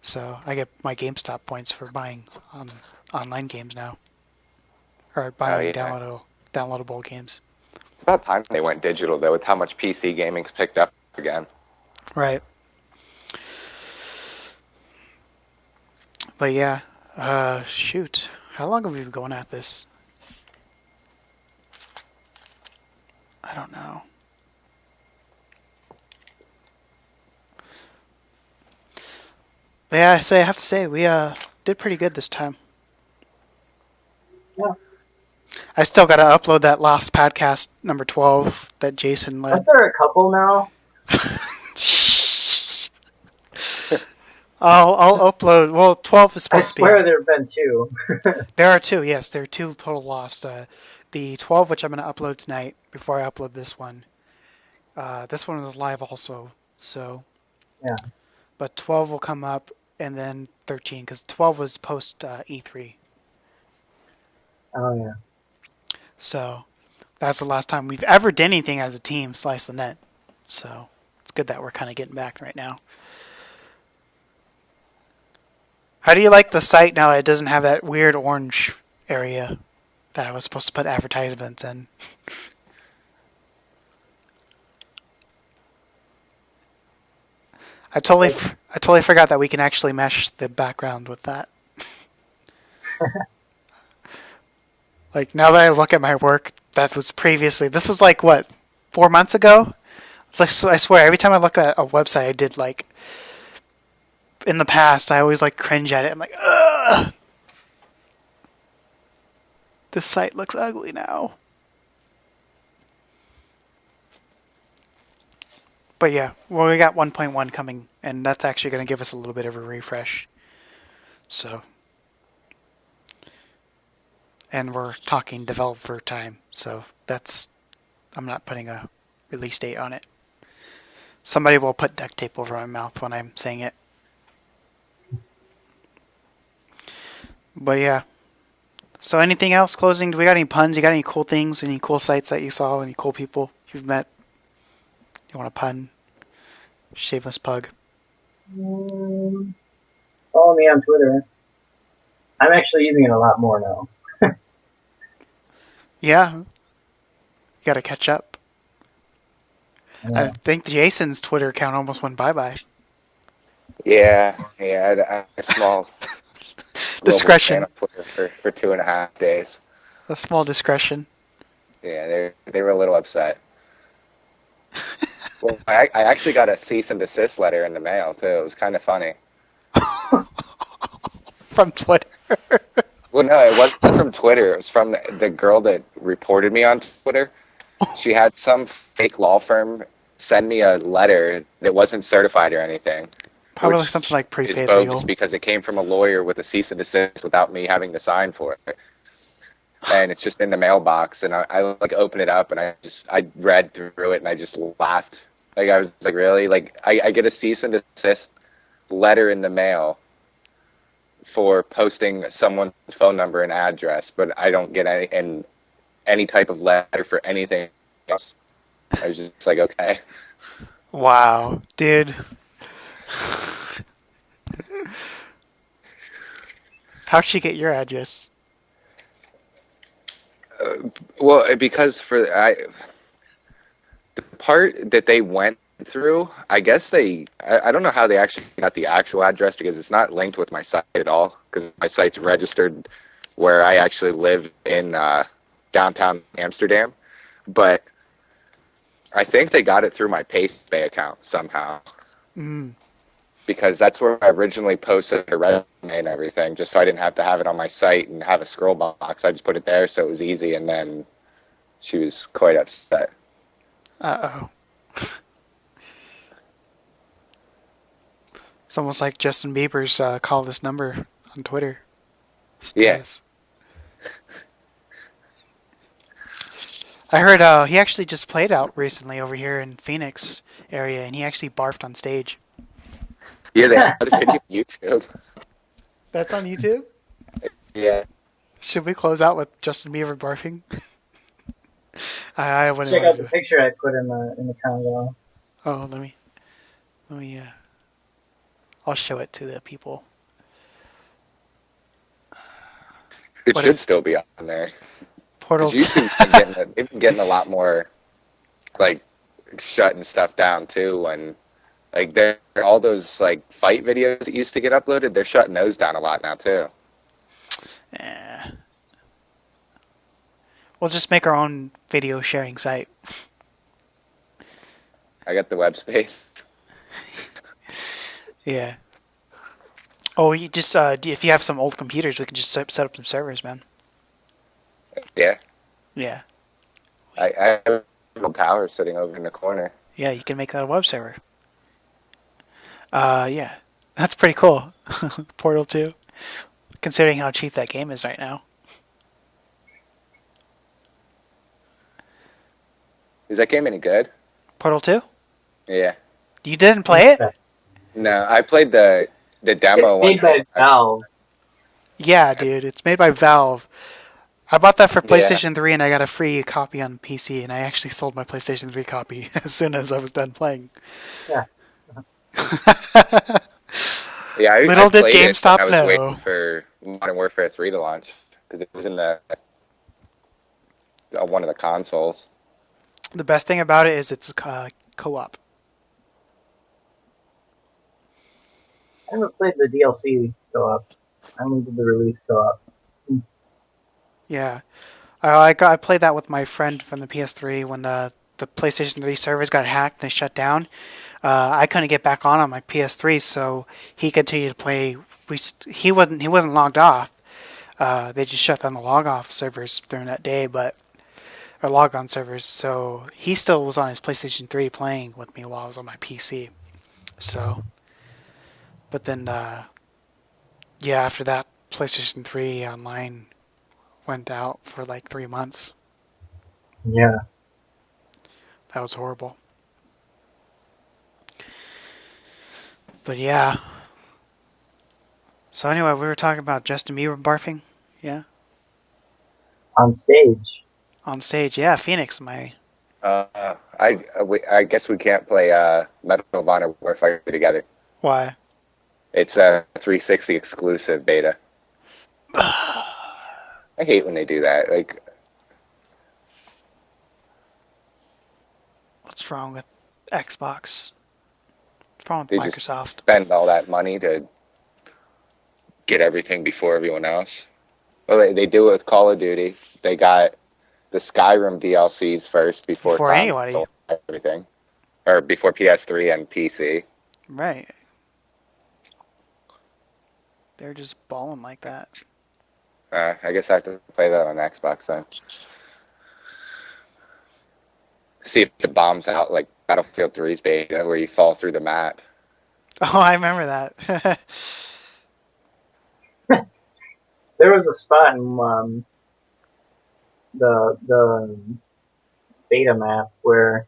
so I get my GameStop points for buying online games now, or buying downloadable games. It's about time they went digital though, with how much PC gaming's picked up again. Right. But yeah, shoot. How long have we been going at this? I don't know. But yeah, I have to say, we did pretty good this time. Yeah. I still got to upload that last podcast, number 12, that Jason led. Aren't there a couple now? I'll upload. Well, 12 is I supposed to be. swear there have been 2. There are 2, yes. There are 2 total lost. The 12, which I'm going to upload tonight before I upload this one. This one was live also, so. Yeah. But 12 will come up, and then 13, because 12 was post E3. Oh, yeah. So that's the last time we've ever done anything as a team, Slice the Net. So it's good that we're kind of getting back right now. How do you like the site now that it doesn't have that weird orange area that I was supposed to put advertisements in? I totally forgot that we can actually mesh the background with that. Like, now that I look at my work, that was previously... This was like, what, 4 months ago? It's like, I swear, every time I look at a website I did, like, in the past, I always, like, cringe at it. I'm like, ugh! This site looks ugly now. But yeah, well, we got 1.1 coming, and that's actually going to give us a little bit of a refresh. So... And we're talking developer time, so that's... I'm not putting a release date on it. Somebody will put duct tape over my mouth when I'm saying it. But yeah. So anything else closing? Do we got any puns? You got any cool things? Any cool sites that you saw? Any cool people you've met? You want a pun? Shameless plug. Follow me on Twitter. I'm actually using it a lot more now. Yeah. You gotta catch up. Yeah. I think Jason's Twitter account almost went bye-bye. Yeah, I had a small Discretion. Twitter for 2.5 days. A small discretion. Yeah, they were a little upset. Well, I actually got a cease and desist letter in the mail too. It was kind of funny. From Twitter. Well, no, it wasn't from Twitter. It was from the girl that reported me on Twitter. She had some fake law firm send me a letter that wasn't certified or anything. Probably something like prepaid is bogus legal. because it came from a lawyer with a cease and desist without me having to sign for it. And it's just in the mailbox, and I like opened it up, and I read through it, and I just laughed. Like, I was like, really? Like, I get a cease and desist letter in the mail for posting someone's phone number and address, but I don't get any type of letter for anything else. I was just like, okay. Wow, dude. How'd she get your address? Well, because the part that they went through, I guess I don't know how they actually got the actual address because it's not linked with my site at all, because my site's registered where I actually live in downtown Amsterdam, but I think they got it through my PayPay account somehow. because that's where I originally posted a resume and everything, just so I didn't have to have it on my site and have a scroll box. I just put it there so it was easy, and then she was quite upset. Uh-oh. It's almost like Justin Bieber's call this number on Twitter. Yes. I heard he actually just played out recently over here in Phoenix area, and he actually barfed on stage. Yeah, they have the video on YouTube. That's on YouTube? Yeah. Should we close out with Justin Bieber barfing? I wouldn't Check want out to. the picture I put in the Congo. Oh, let me. I'll show it to the people. It What should is- still be on there. Portal. Because YouTube's been getting a lot more, like, shutting stuff down, too, when, like, all those, like, fight videos that used to get uploaded, they're shutting those down a lot now, too. Yeah. We'll just make our own video sharing site. I got the web space. Yeah. Oh, you just if you have some old computers, we can just set up some servers, man. Yeah. Yeah. I have a tower sitting over in the corner. Yeah, you can make that a web server. Yeah. That's pretty cool. Portal 2. Considering how cheap that game is right now. Is that game any good? Portal 2? Yeah. You didn't play it? No, I played the demo It's made one. by Valve. Yeah, dude. It's made by Valve. I bought that for Yeah. PlayStation 3 and I got a free copy on PC, and I actually sold my PlayStation 3 copy as soon as I was done playing. Yeah. Yeah, Little I did played it, GameStop I was know. waiting for Modern Warfare 3 to launch because it was in the one of the consoles. The best thing about it is it's co-op. I haven't played the DLC co-op. I only did the release co-op. Yeah. I played that with my friend from the PS3 when the PlayStation 3 servers got hacked and shut down. I couldn't get back on my PS3, so he continued to play. He wasn't logged off. They just shut down the log off servers during that day, or log on servers. So he still was on his PlayStation 3 playing with me while I was on my PC. So, but then, yeah, after that, PlayStation 3 online went out for like 3 months. Yeah. That was horrible. But yeah. So anyway, we were talking about Justin Bieber barfing. Yeah. On stage. On stage. Yeah, Phoenix, my. I guess we can't play Medal of Honor Warfighter together. Why? It's a 360 exclusive beta. I hate when they do that. Like, What's wrong with Xbox? What's wrong with they just Microsoft? spend all that money to get everything before everyone else. Well, they do it with Call of Duty. They got the Skyrim DLCs first before anybody. console, everything, or before PS3 and PC. Right. They're just balling like that. I guess I have to play that on Xbox then. See if it bombs out like Battlefield 3's beta, where you fall through the map. Oh, I remember that. There was a spot in the beta map where,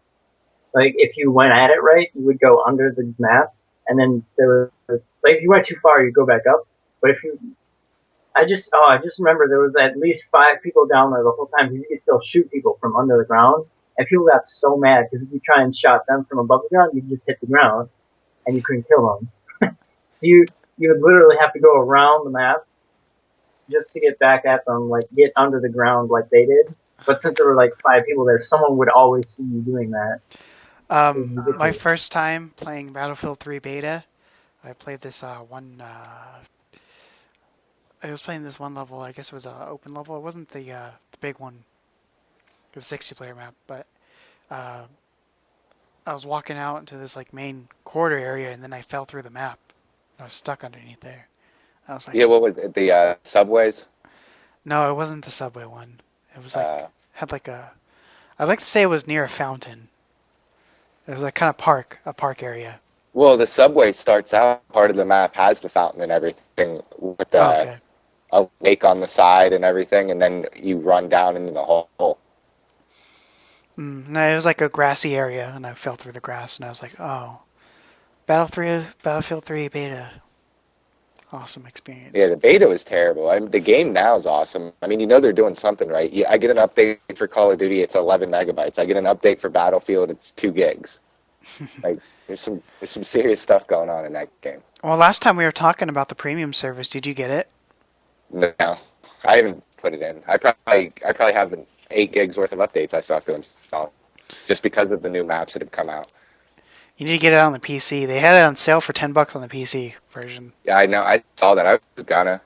like, if you went at it right, you would go under the map, and then there was, like, if you went too far, you'd go back up. But if you, I just remember there was at least 5 people down there the whole time, because you could still shoot people from under the ground, and people got so mad because if you try and shot them from above the ground, you just hit the ground, and you couldn't kill them. So you would literally have to go around the map just to get back at them, like get under the ground like they did. But since there were like 5 people there, someone would always see you doing that. My first time playing Battlefield 3 beta, I played this one. I was playing this one level. I guess it was an open level. It wasn't the big one. It was a 60-player map, but I was walking out into this like main corridor area, and then I fell through the map I was stuck underneath there. I was like, Yeah, what was it? The subways? no, it wasn't the subway one. It was like Uh, had like a. I'd like to say it was near a fountain. It was like kind of a park area. well, the subway starts out, part of the map has the fountain and everything with Oh, okay. a lake on the side and everything, and then you run down into the hole. No, it was like a grassy area, and I fell through the grass, and I was like, oh, Battlefield 3 beta, awesome experience. Yeah, the beta was terrible. I mean, the game now is awesome. I mean, they're doing something right. Yeah, I get an update for Call of Duty, it's 11 megabytes. I get an update for Battlefield, it's 2 gigs. Like, there's some serious stuff going on in that game. Well, last time we were talking about the premium service, did you get it? No, I haven't put it in. I probably have 8 gigs worth of updates I still have to install, just because of the new maps that have come out. You need to get it on the PC. They had it on sale for $10 on the PC version. Yeah, I know. I saw that. I was gonna,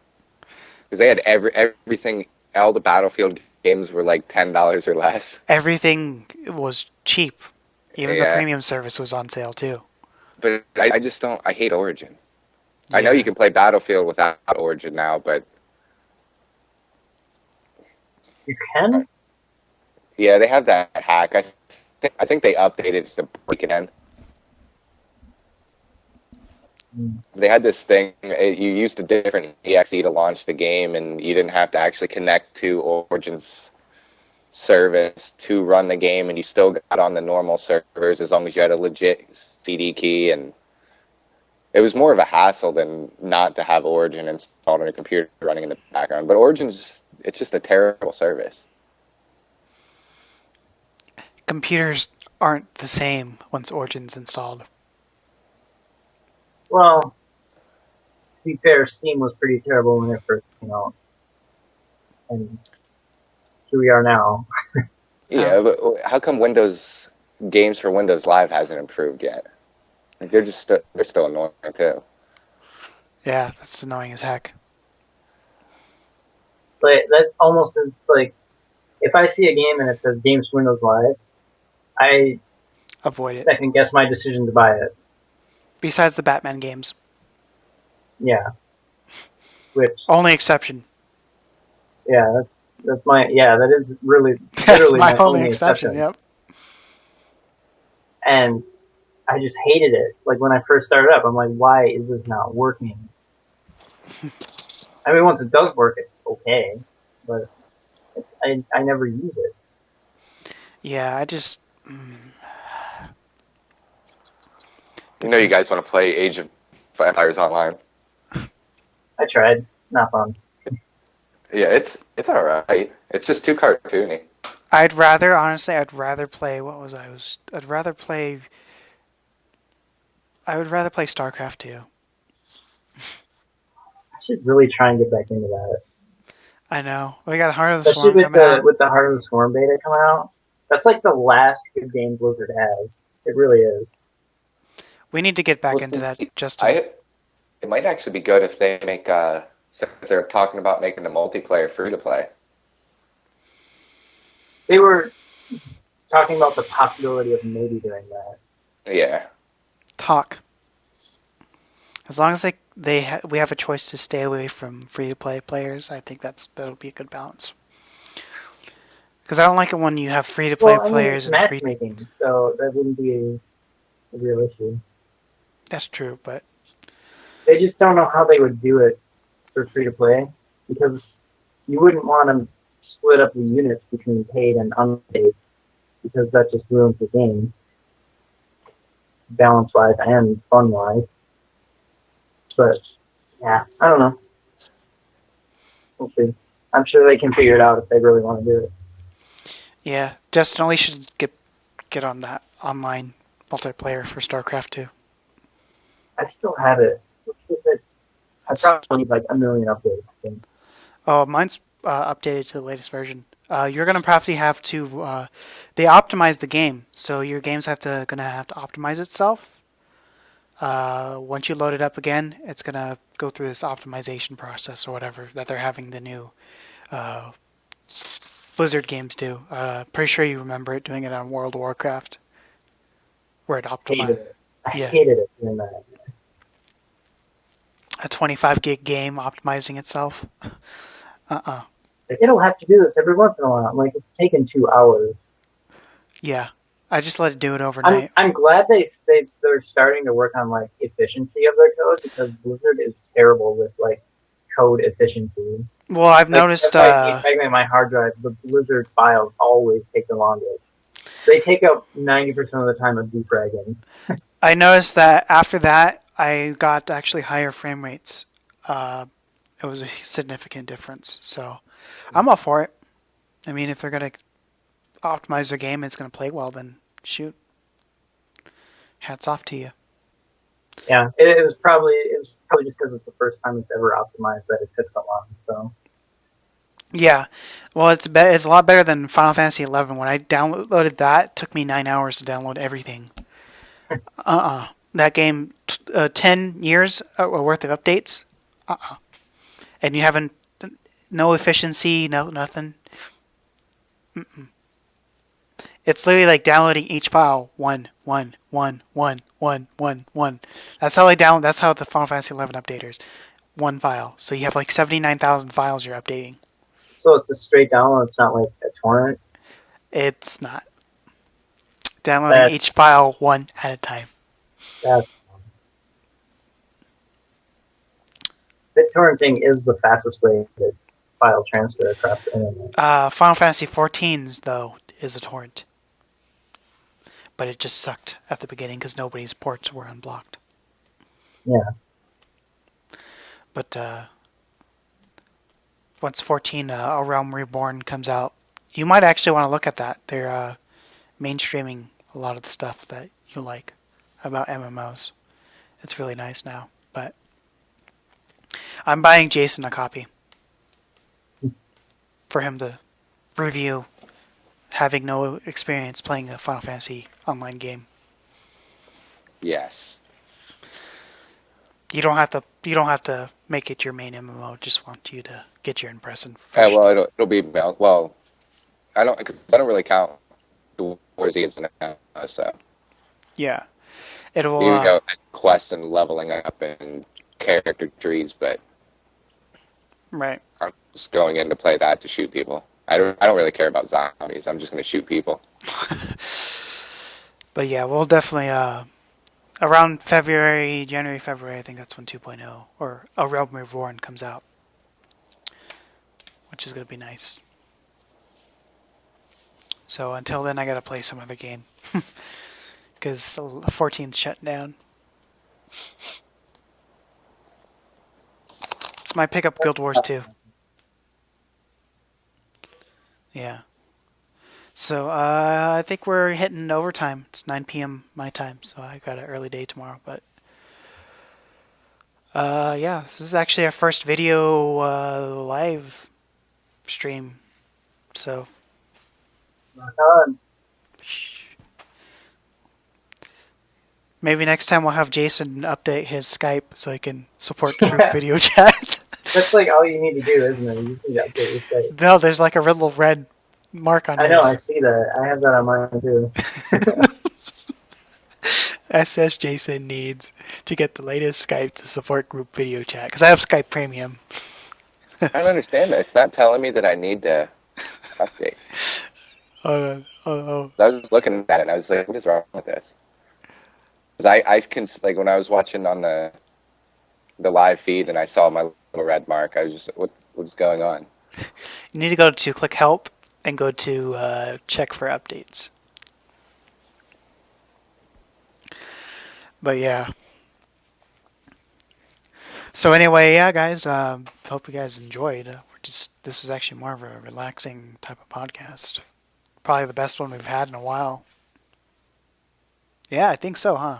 because they had everything. All the Battlefield games were like $10 or less. Everything was cheap. Even the Yeah. premium service was on sale too. But I just don't. I hate Origin. I know Yeah. you can play Battlefield without Origin now, but You can? yeah, they have that hack. I think they updated it to break it in. They had this thing. You used a different exe to launch the game, and you didn't have to actually connect to Origin's service to run the game, and you still got on the normal servers as long as you had a legit CD key. And it was more of a hassle than not to have Origin installed on your computer running in the background. But it's just a terrible service. Computers aren't the same once Origin's installed. Well, to be fair, Steam was pretty terrible when it first came out. And here we are now. Yeah, but how come games for Windows Live hasn't improved yet? Like they're still annoying too. Yeah, that's annoying as heck. But that almost is like, if I see a game and it says Games for Windows Live, I Avoid it. second guess my decision to buy it. Besides the Batman games. Yeah. Which, Only exception. yeah, that is really That's literally my only exception, yep. And I just hated it. Like when I first started up, I'm like, why is this not working? I mean, once it does work, it's okay, but I never use it. Yeah, I just... You know, you guys want to play Age of Empires Online. I tried. Not fun. Yeah, it's alright. It's just too cartoony. I'd rather play... I'd rather play StarCraft 2. I should really try and get back into that. I know. We got Heart of the Especially Swarm with coming out. with the Heart of the Swarm beta coming out. That's like the last good game Blizzard has. It really is. We need to get back Well, into that, see, Justin. It might actually be good if they make since they're talking about making the multiplayer free to play. They were talking about the possibility of maybe doing that. Yeah. Talk. As long as we have a choice to stay away from free-to-play players, I think that'll be a good balance. Because I don't like it when you have free-to-play Well, I mean, players it's and matchmaking, so that wouldn't be a real issue. That's true, but They just don't know how they would do it for free to play, because you wouldn't want to split up the units between paid and unpaid, because that just ruins the game, balance wise and fun wise. But yeah, I don't know. We'll see. I'm sure they can figure it out if they really want to do it. yeah, definitely should get on that online multiplayer for StarCraft 2. I still have it. I probably need like a million updates. I think. Oh, mine's updated to the latest version. You're gonna probably have to. They optimize the game, so your game's gonna have to optimize itself. Once you load it up again, it's gonna go through this optimization process or whatever that they're having the new Blizzard games do. Pretty sure you remember it doing it on World of Warcraft, where it Hated optimized. it. I Yeah. hated it doing that. a 25 gig game optimizing itself. It'll have to do this every once in a while. I'm like, it's taken 2 hours. Yeah, I just let it do it overnight. I'm glad they're starting to work on like efficiency of their code, because Blizzard is terrible with like code efficiency. Well, I've Like, noticed. if I defragment my hard drive, the Blizzard files always take the longest. They take up 90% of the time of defragging. I noticed that after that, I got actually higher frame rates. It was a significant difference. So I'm all for it. I mean, if they're going to optimize their game and it's going to play well, then shoot. Hats off to you. Yeah, it was probably just because it's the first time it's ever optimized that it took so long. So Yeah. Well, it's a lot better than Final Fantasy 11. When I downloaded that, it took me 9 hours to download everything. That game, 10 years worth of updates. And you haven't, no efficiency, no nothing. It's literally like downloading each file one. That's how that's how the Final Fantasy 11 updaters. One file. So you have like 79,000 files you're updating. So it's a straight download. It's not like a torrent. It's not. Downloading each file one at a time. BitTorrenting is the fastest way to file transfer across the internet. Final Fantasy 14's though is a torrent, but it just sucked at the beginning because nobody's ports were unblocked. Yeah. But once 14, A Realm Reborn comes out, you might actually want to look at that. They're mainstreaming a lot of the stuff that you like about MMOs. It's really nice now. But I'm buying Jason a copy for him to review, having no experience playing a Final Fantasy online game. Yes. You don't have to make it your main MMO. Just want you to get your impression first. Well, it'll be well. I don't really count the War Z as an MMO, so Yeah, it will. you go quests and leveling up and character trees, but Right. I'm just going in to play that to shoot people. I don't really care about zombies. I'm just going to shoot people. But yeah, we'll definitely around January, February. I think that's when 2.0 or A Realm Reborn comes out, which is gonna be nice. So until then, I gotta play some other game because 14's shut down. Might pick up Guild Wars 2. Yeah. So I think we're hitting overtime. It's 9 p.m. my time, so I got an early day tomorrow. But yeah, this is actually our first video live stream. So maybe next time we'll have Jason update his Skype so he can support group video chat. That's like all you need to do, isn't it? You just need to update your site. No, there's like a little red mark on I his. know, I see that. I have that on mine too. SS Jason needs to get the latest Skype to support group video chat because I have Skype Premium. I don't understand that. It's not telling me that I need to update. Oh. I was looking at it and I was like, what is wrong with this? Because I can, like, when I was watching on the live feed and I saw my little red mark, I was just, what's going on? You need to go to click help and go to check for updates. But yeah. So anyway, yeah, guys. Hope you guys enjoyed. This was actually more of a relaxing type of podcast. Probably the best one we've had in a while. Yeah, I think so, huh?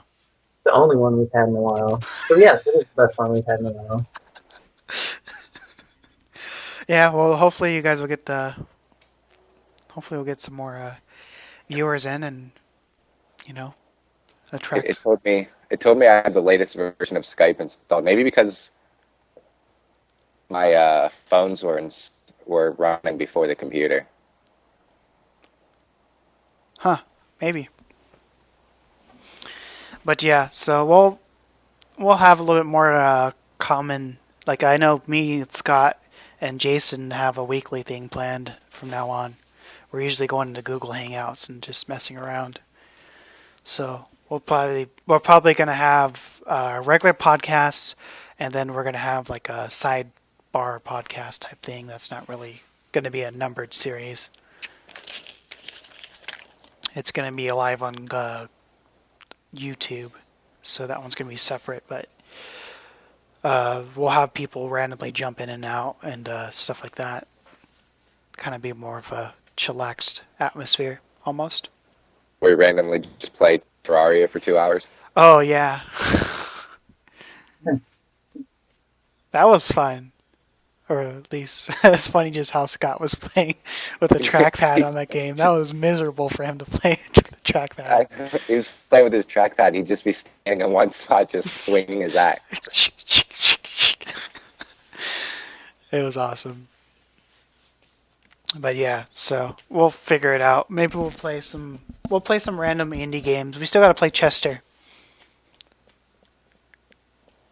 The only one we've had in a while. So yes, it is the best one we've had in a while. Yeah, well, hopefully you guys will get hopefully we'll get some more viewers in and, attract. It told me I had the latest version of Skype installed. Maybe because my phones were running before the computer. Huh, maybe. But yeah, so we'll have a little bit more common. Like I know me and Scott and Jason have a weekly thing planned from now on. We're usually going into Google Hangouts and just messing around. So we're probably gonna have regular podcasts, and then we're gonna have like a sidebar podcast type thing. That's not really gonna be a numbered series. It's gonna be live on YouTube, so that one's gonna be separate. But we'll have people randomly jump in and out and stuff like that. Kind of be more of a chillaxed atmosphere, almost. We randomly just play Terraria for 2 hours. Oh yeah, that was fun. Or at least it's funny just how Scott was playing with the trackpad on that game. That was miserable for him to play with the trackpad. He was playing with his trackpad. He'd just be standing in one spot, just swinging his axe. It was awesome. But yeah, so we'll figure it out. Maybe we'll play some random indie games. We still got to play Chester.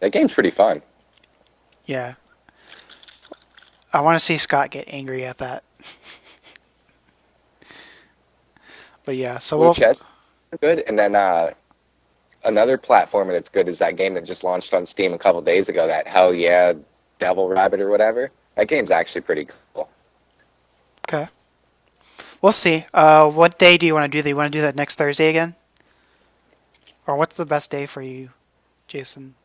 That game's pretty fun. Yeah. I want to see Scott get angry at that. But yeah, so we'll Chess good, and then another platformer that's good is that game that just launched on Steam a couple days ago. That Hell Yeah Devil Rabbit or whatever. That game's actually pretty cool. Okay. We'll see. What day do you want to do that? You want to do that next Thursday again? Or what's the best day for you, Jason?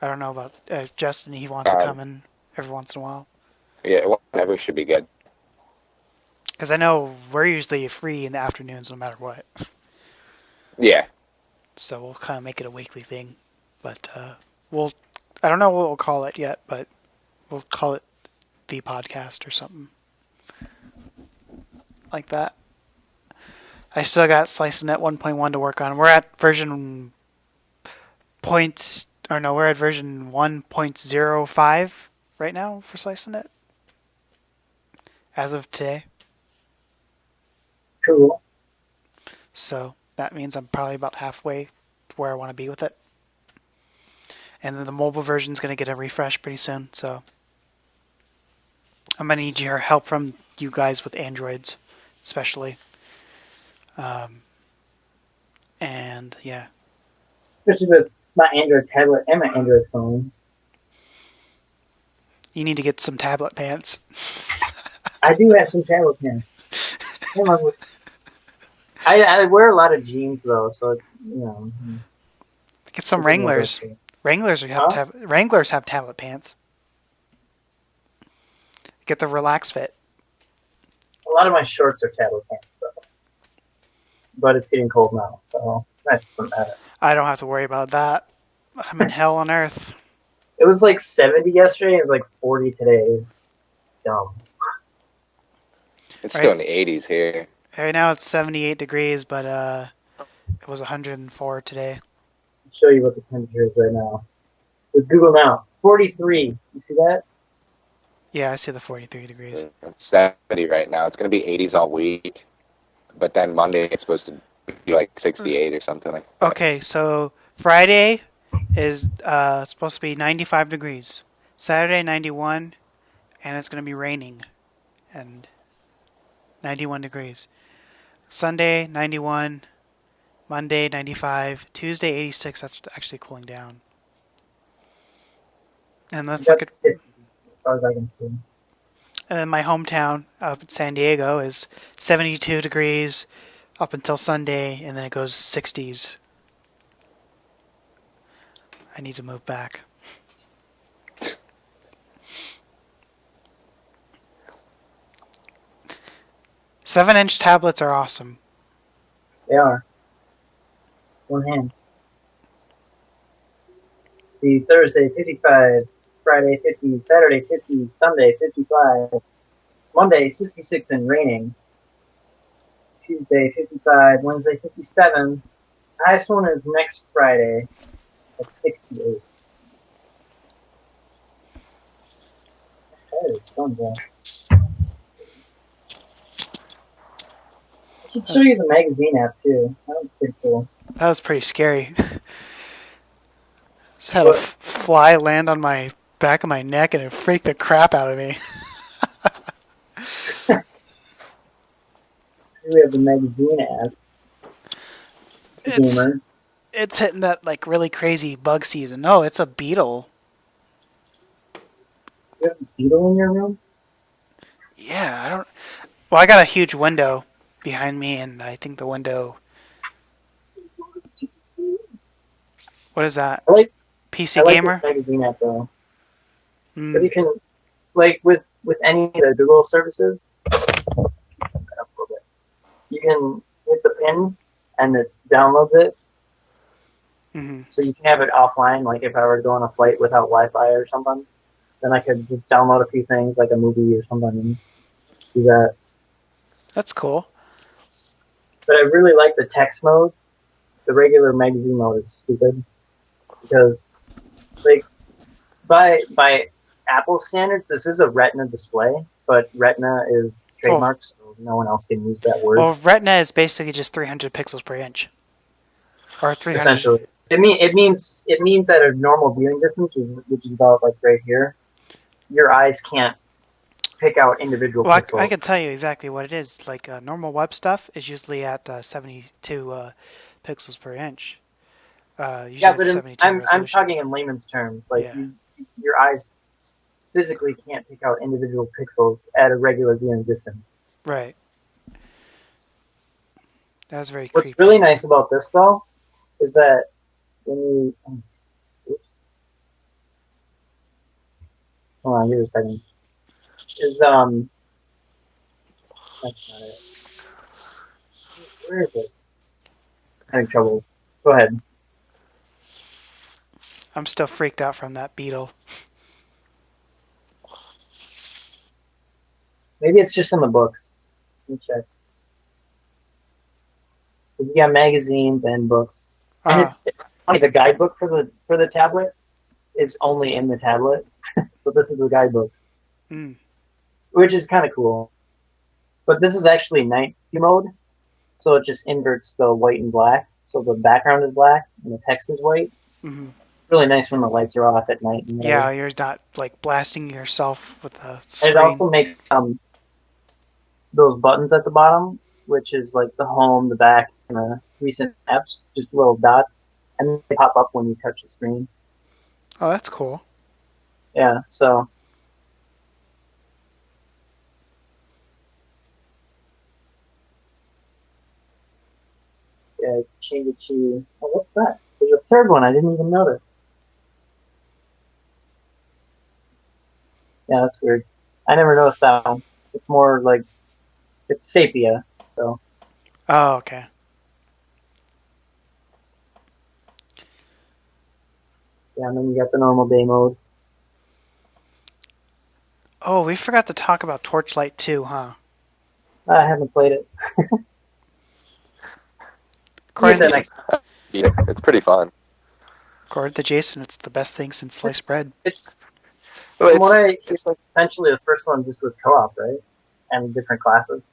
I don't know about Justin. He wants to come in every once in a while. Yeah, whatever should be good. Because I know we're usually free in the afternoons no matter what. Yeah. So we'll kind of make it a weekly thing. But I don't know what we'll call it yet, but we'll call it the podcast or something like that. I still got SliceNet 1.1 to work on. We're at version we're at version 1.05 right now for SliceNet. As of today. Cool. So that means I'm probably about halfway to where I want to be with it. And then the mobile version is going to get a refresh pretty soon. So I'm going to need your help from you guys with Androids, especially. And yeah. Especially with my Android tablet and my Android phone. You need to get some tablet pants. I do have some tablet pants. I wear a lot of jeans though, so you know. Get some Wranglers. Wranglers have tablet pants. Get the Relax Fit. A lot of my shorts are tablet pants, though. But it's getting cold now, so that doesn't matter. I don't have to worry about that. I'm in hell on earth. It was like 70 yesterday, and it was like 40 today. It's dumb. It's still in the 80s here. Right now it's 78 degrees, but it was 104 today. I'll show you what the temperature is right now. With Google Now, 43. You see that? Yeah, I see the 43 degrees. It's 70 right now. It's going to be 80s all week. But then Monday it's supposed to be like 68 or something like that. Okay, so Friday is supposed to be 95 degrees. Saturday, 91, and it's going to be raining. And 91 degrees. Sunday, 91. Monday, 95. Tuesday, 86. That's actually cooling down. And let's look at... As far as I can see. And then my hometown up in San Diego is 72 degrees up until Sunday, and then it goes 60s. I need to move back. Seven-inch tablets are awesome. They are. One hand. See, Thursday, 55. Friday, 50. Saturday, 50. Sunday, 55. Monday, 66 and raining. Tuesday, 55. Wednesday, 57. The highest one is next Friday at 68. That is fun, though. I should show you the magazine app, too. That was pretty cool. That was pretty scary. Just had a fly land on my back of my neck and it freaked the crap out of me. Here we have the magazine ad. It's Gamer. it's hitting that like really crazy bug season. No, it's a beetle. You have a beetle in your room? Yeah, I don't. Well, I got a huge window behind me, and I think the window. What is that? I like PC Gamer? this magazine app though. Mm. But you can, like with any of the Google services, you can hit the pin and it downloads it. Mm-hmm. So you can have it offline. Like if I were to go on a flight without Wi-Fi or something, then I could just download a few things like a movie or something and do that. That's cool. But I really like the text mode. The regular magazine mode is stupid because, like, by Apple standards, this is a Retina display, but Retina is trademarked, so no one else can use that word. Well, Retina is basically just 300 pixels per inch, or 300. Essentially, it means at a normal viewing distance, which is about like right here, your eyes can't pick out individual Well, pixels. I can tell you exactly what it is. Like normal web stuff is usually at 72 pixels per inch. Usually Yeah, at but 72 I'm resolution. talking in layman's terms. Like Yeah. your eyes physically can't pick out individual pixels at a regular viewing distance. Right. That was very What's creepy. really nice about this though is that when you oops. Hold on, give it a second. Is that's not it. Where is it? Having troubles. Go ahead. I'm still freaked out from that beetle. Maybe it's just in the books. Let me check. 'Cause you got magazines and books, and it's funny. The guidebook for the tablet is only in the tablet, so this is the guidebook, Mm. which is kind of cool. But this is actually night view mode, so it just inverts the white and black. So the background is black and the text is white. Hmm. Really nice when the lights are off at night. And Yeah, you're not like blasting yourself with the and screen. it also makes those buttons at the bottom, which is like the home, the back, and the recent apps, just little dots, and they pop up when you touch the screen. Oh, that's cool. Yeah, so yeah, change it to. Oh, what's that? There's a third one I didn't even notice. Yeah, that's weird. I never noticed that one. It's more like it's sepia, so Oh, okay. yeah. And then you got the normal day mode. Oh, we forgot to talk about Torchlight 2, huh? I haven't played it. According Use that to, next. Yeah, it's pretty fun. according to Jason, it's the best thing since sliced bread. Well, From what it's like essentially the first one just was co-op, right? And different classes,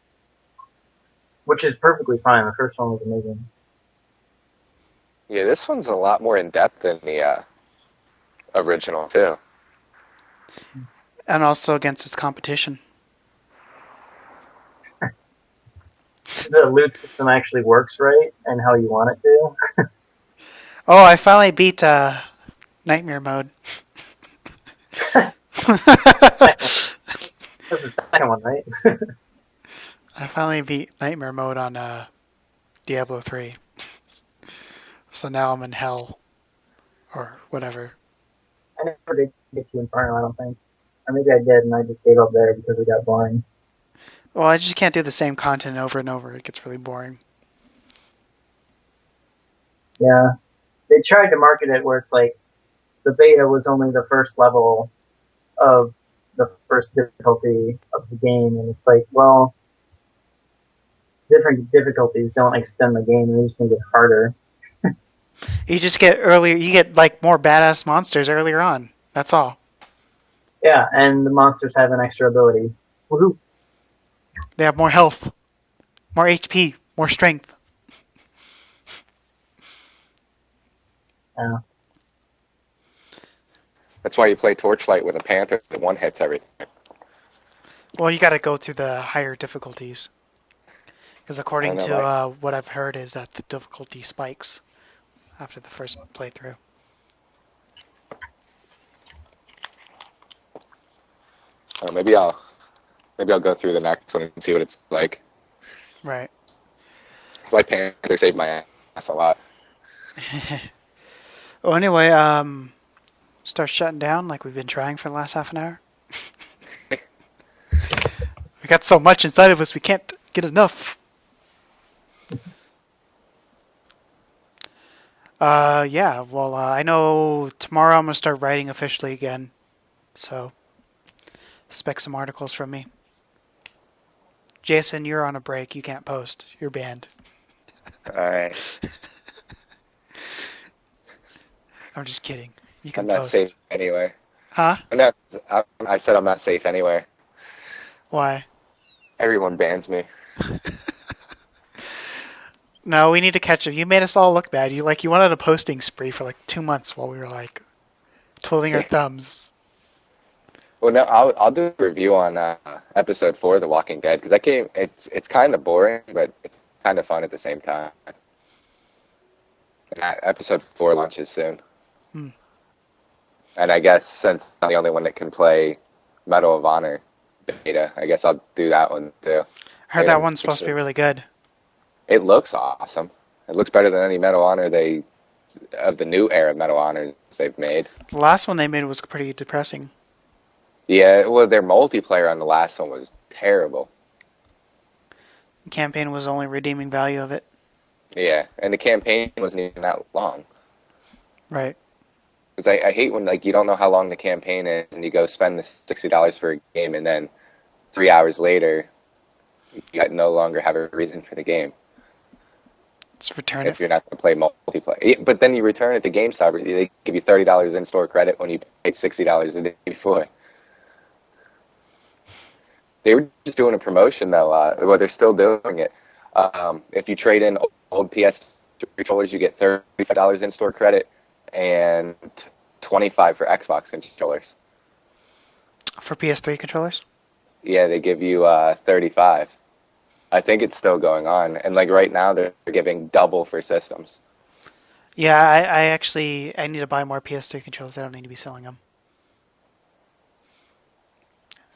which is perfectly fine. The first one was amazing. yeah, this one's a lot more in depth than the original too. And also against its competition. The loot system actually works right and how you want it to. Oh, I finally beat Nightmare Mode. That's the second one, right? I finally beat Nightmare Mode on Diablo 3. So now I'm in hell. Or whatever. I never did get to Inferno, I don't think. Or maybe I did and I just gave up there because it got boring. Well, I just can't do the same content over and over. It gets really boring. Yeah. They tried to market it where it's like the beta was only the first level of the first difficulty of the game, and it's like, well, different difficulties don't extend the game, they just make it harder. You just get earlier. You get like more badass monsters earlier on. That's all. Yeah, and the monsters have an extra ability. Woohoo! They have more health, more HP, more strength. Yeah. That's why you play Torchlight with a Panther that one hits everything. Well, you got to go through the higher difficulties. Because according know, to what I've heard is that the difficulty spikes after the first playthrough. Maybe I'll go through the next one and see what it's like. Right. My Panther saved my ass a lot. Well, anyway, start shutting down like we've been trying for the last half an hour. We got so much inside of us, we can't get enough. Yeah, well, I know tomorrow I'm going to start writing officially again. So, expect some articles from me. Jason, you're on a break. You can't post. You're banned. Alright. I'm just kidding. You I'm can not post. safe anyway. Huh? I said I'm not safe anyway. Why? Everyone bans me. No, we need to catch up. You made us all look bad. You went on a posting spree for like 2 months while we were like twiddling our thumbs. Well, no, I'll do a review on episode 4 of The Walking Dead because that game it's kind of boring, but it's kind of fun at the same time. And episode 4 launches soon. And I guess since I'm the only one that can play Medal of Honor beta, I guess I'll do that one too. I heard that one's supposed to be really good. It looks awesome. It looks better than any Medal of Honor of the new era Medal of Honor they've made. The last one they made was pretty depressing. Yeah, well, their multiplayer on the last one was terrible. The campaign was the only redeeming value of it. Yeah, and the campaign wasn't even that long. Right. Because I hate when you don't know how long the campaign is, and you go spend the $60 for a game, and then 3 hours later, you no longer have a reason for the game. Just return if it. you're not going to play multiplayer. But then you return it to GameStop. They give you $30 in-store credit when you paid $60 the day before. They were just doing a promotion, though. Well, they're still doing it. If you trade in old PS controllers, you get $35 in-store credit and $25 for Xbox controllers. For PS3 controllers? Yeah, they give you $35. I think it's still going on. And right now, they're giving double for systems. Yeah, I need to buy more PS3 controllers. I don't need to be selling them.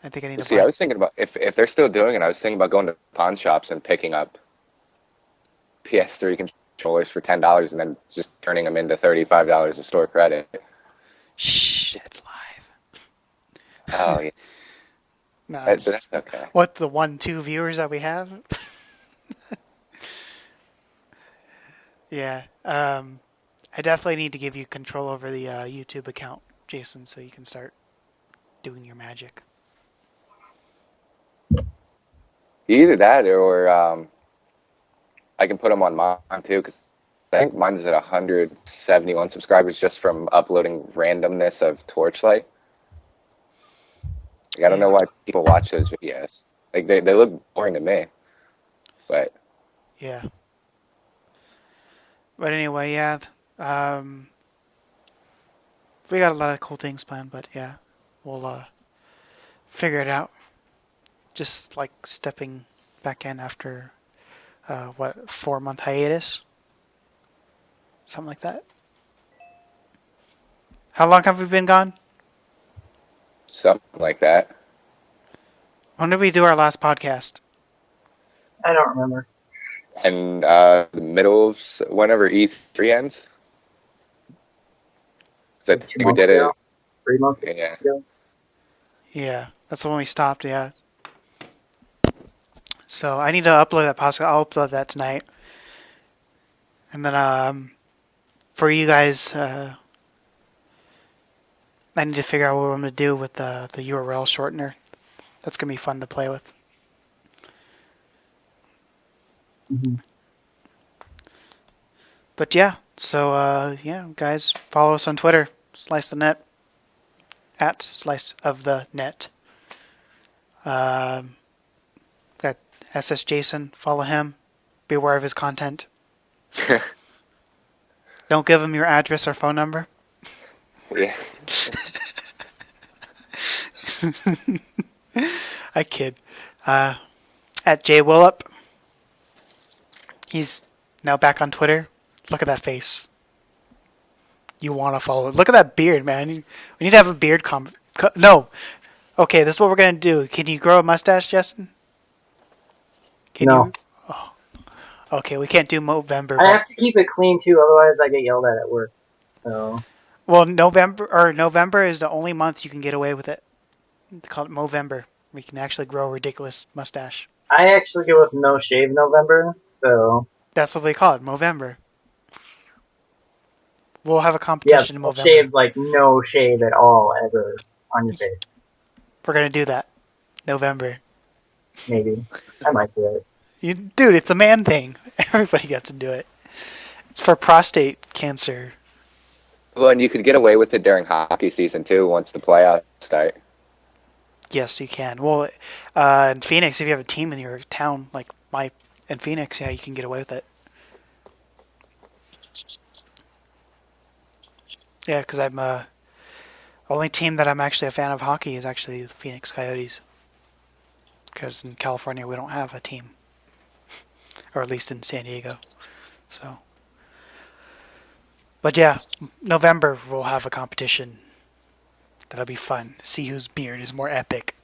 I think I need to See, buy... I was thinking about, if they're still doing it, I was thinking about going to pawn shops and picking up PS3 controllers for $10 and then just turning them into $35 of store credit. Shh, it's live. Oh, yeah. No, That's okay. What, the 1-2 viewers that we have? Yeah. I definitely need to give you control over the YouTube account, Jason, so you can start doing your magic. Either that or I can put them on mine too, because I think mine's at 171 subscribers just from uploading randomness of Torchlight. I don't know why people watch those videos. They look boring to me. But yeah. But anyway, yeah. We got a lot of cool things planned, but yeah, we'll figure it out. Just stepping back in after 4-month hiatus, something like that. How long have we been gone? something like that. When did we do our last podcast? I don't remember. And the middle of whenever E3 ends. So I think we did it. 3 months Yeah. ago. Yeah, that's when we stopped, yeah. So I need to upload that podcast. I'll upload that tonight. And then for you guys, I need to figure out what I'm going to do with the URL shortener. That's going to be fun to play with. Mm-hmm. But yeah, so yeah, guys, follow us on Twitter, Slice the Net, at Slice of the Net. Got SS Jason, follow him. Be aware of his content. Don't give him your address or phone number. Yeah. I kid. At Jay Willop. He's now back on Twitter. Look at that face. You want to follow it. Look at that beard, man. We need to have a beard no. Okay, this is what we're going to do. Can you grow a mustache, Justin? Can No. you? Oh. Okay, we can't do Movember. I have to keep it clean too, otherwise I get yelled at work. So. Well, November is the only month you can get away with it. They call it Movember. We can actually grow a ridiculous mustache. I actually go with no shave November, so. That's what they call it, Movember. We'll have a competition in I'll Movember. shave like no shave at all ever on your face. We're gonna do that, November. Maybe I might do it. Dude, it's a man thing. Everybody gets to do it. It's for prostate cancer. Well, and you could get away with it during hockey season too once the playoffs start. Yes, you can. Well, in Phoenix, if you have a team in your town, like in Phoenix, yeah, you can get away with it. Yeah, because I'm only team that I'm actually a fan of hockey is actually the Phoenix Coyotes. Because in California we don't have a team, or at least in San Diego. So, but yeah, November we'll have a competition. That'll be fun. See whose beard is more epic.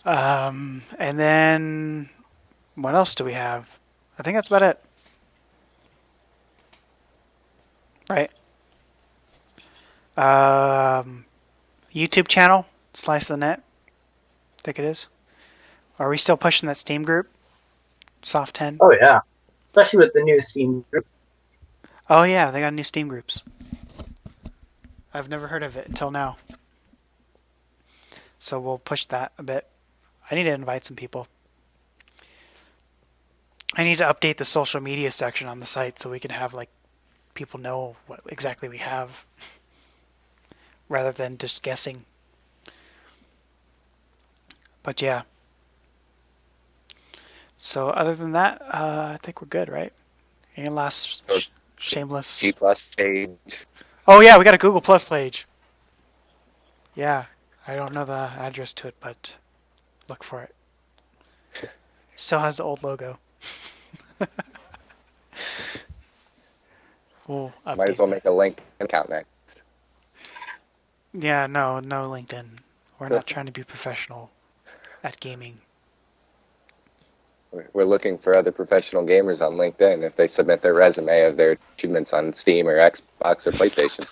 And then what else do we have? I think that's about it. Right. YouTube channel, Slice the Net. I think it is. Are we still pushing that Steam group? Soft 10? Oh yeah, especially with the new Steam groups. Oh yeah, they got new Steam groups. I've never heard of it until now. So we'll push that a bit. I need to invite some people. I need to update the social media section on the site so we can have like people know what exactly we have rather than just guessing. But yeah. So other than that, I think we're good, right? Any last shameless... G plus page. Oh yeah, we got a Google Plus page. Yeah, I don't know the address to it, but look for it. Still has the old logo. We'll Might as well make a LinkedIn account next. Yeah, no LinkedIn. We're not trying to be professional at gaming. We're looking for other professional gamers on LinkedIn if they submit their resume of their achievements on Steam or Xbox or PlayStation.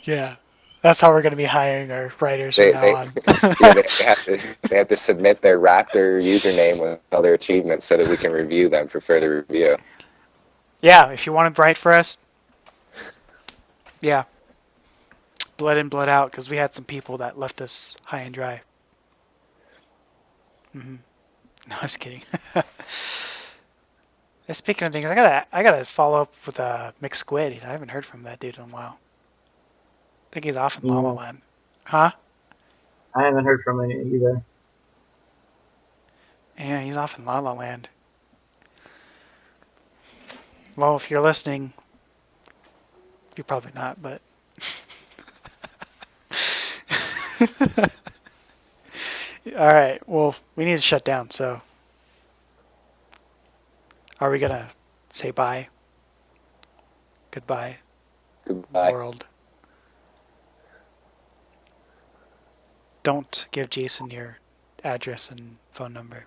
Yeah, that's how we're going to be hiring our writers from now on. Yeah, they have to submit their Raptor username with all their achievements so that we can review them for further review. Yeah, if you want to write for us, yeah, blood in, blood out, because we had some people that left us high and dry. No, I was kidding. Speaking of things, I gotta follow up with McSquid. I haven't heard from that dude in a while. I think he's off in La La Land. Huh? I haven't heard from him either. Yeah, he's off in La La Land. Well, if you're listening, you're probably not, but... Alright, well, we need to shut down, so... Are we gonna say bye? Goodbye. Goodbye. World. Don't give Jason your address and phone number.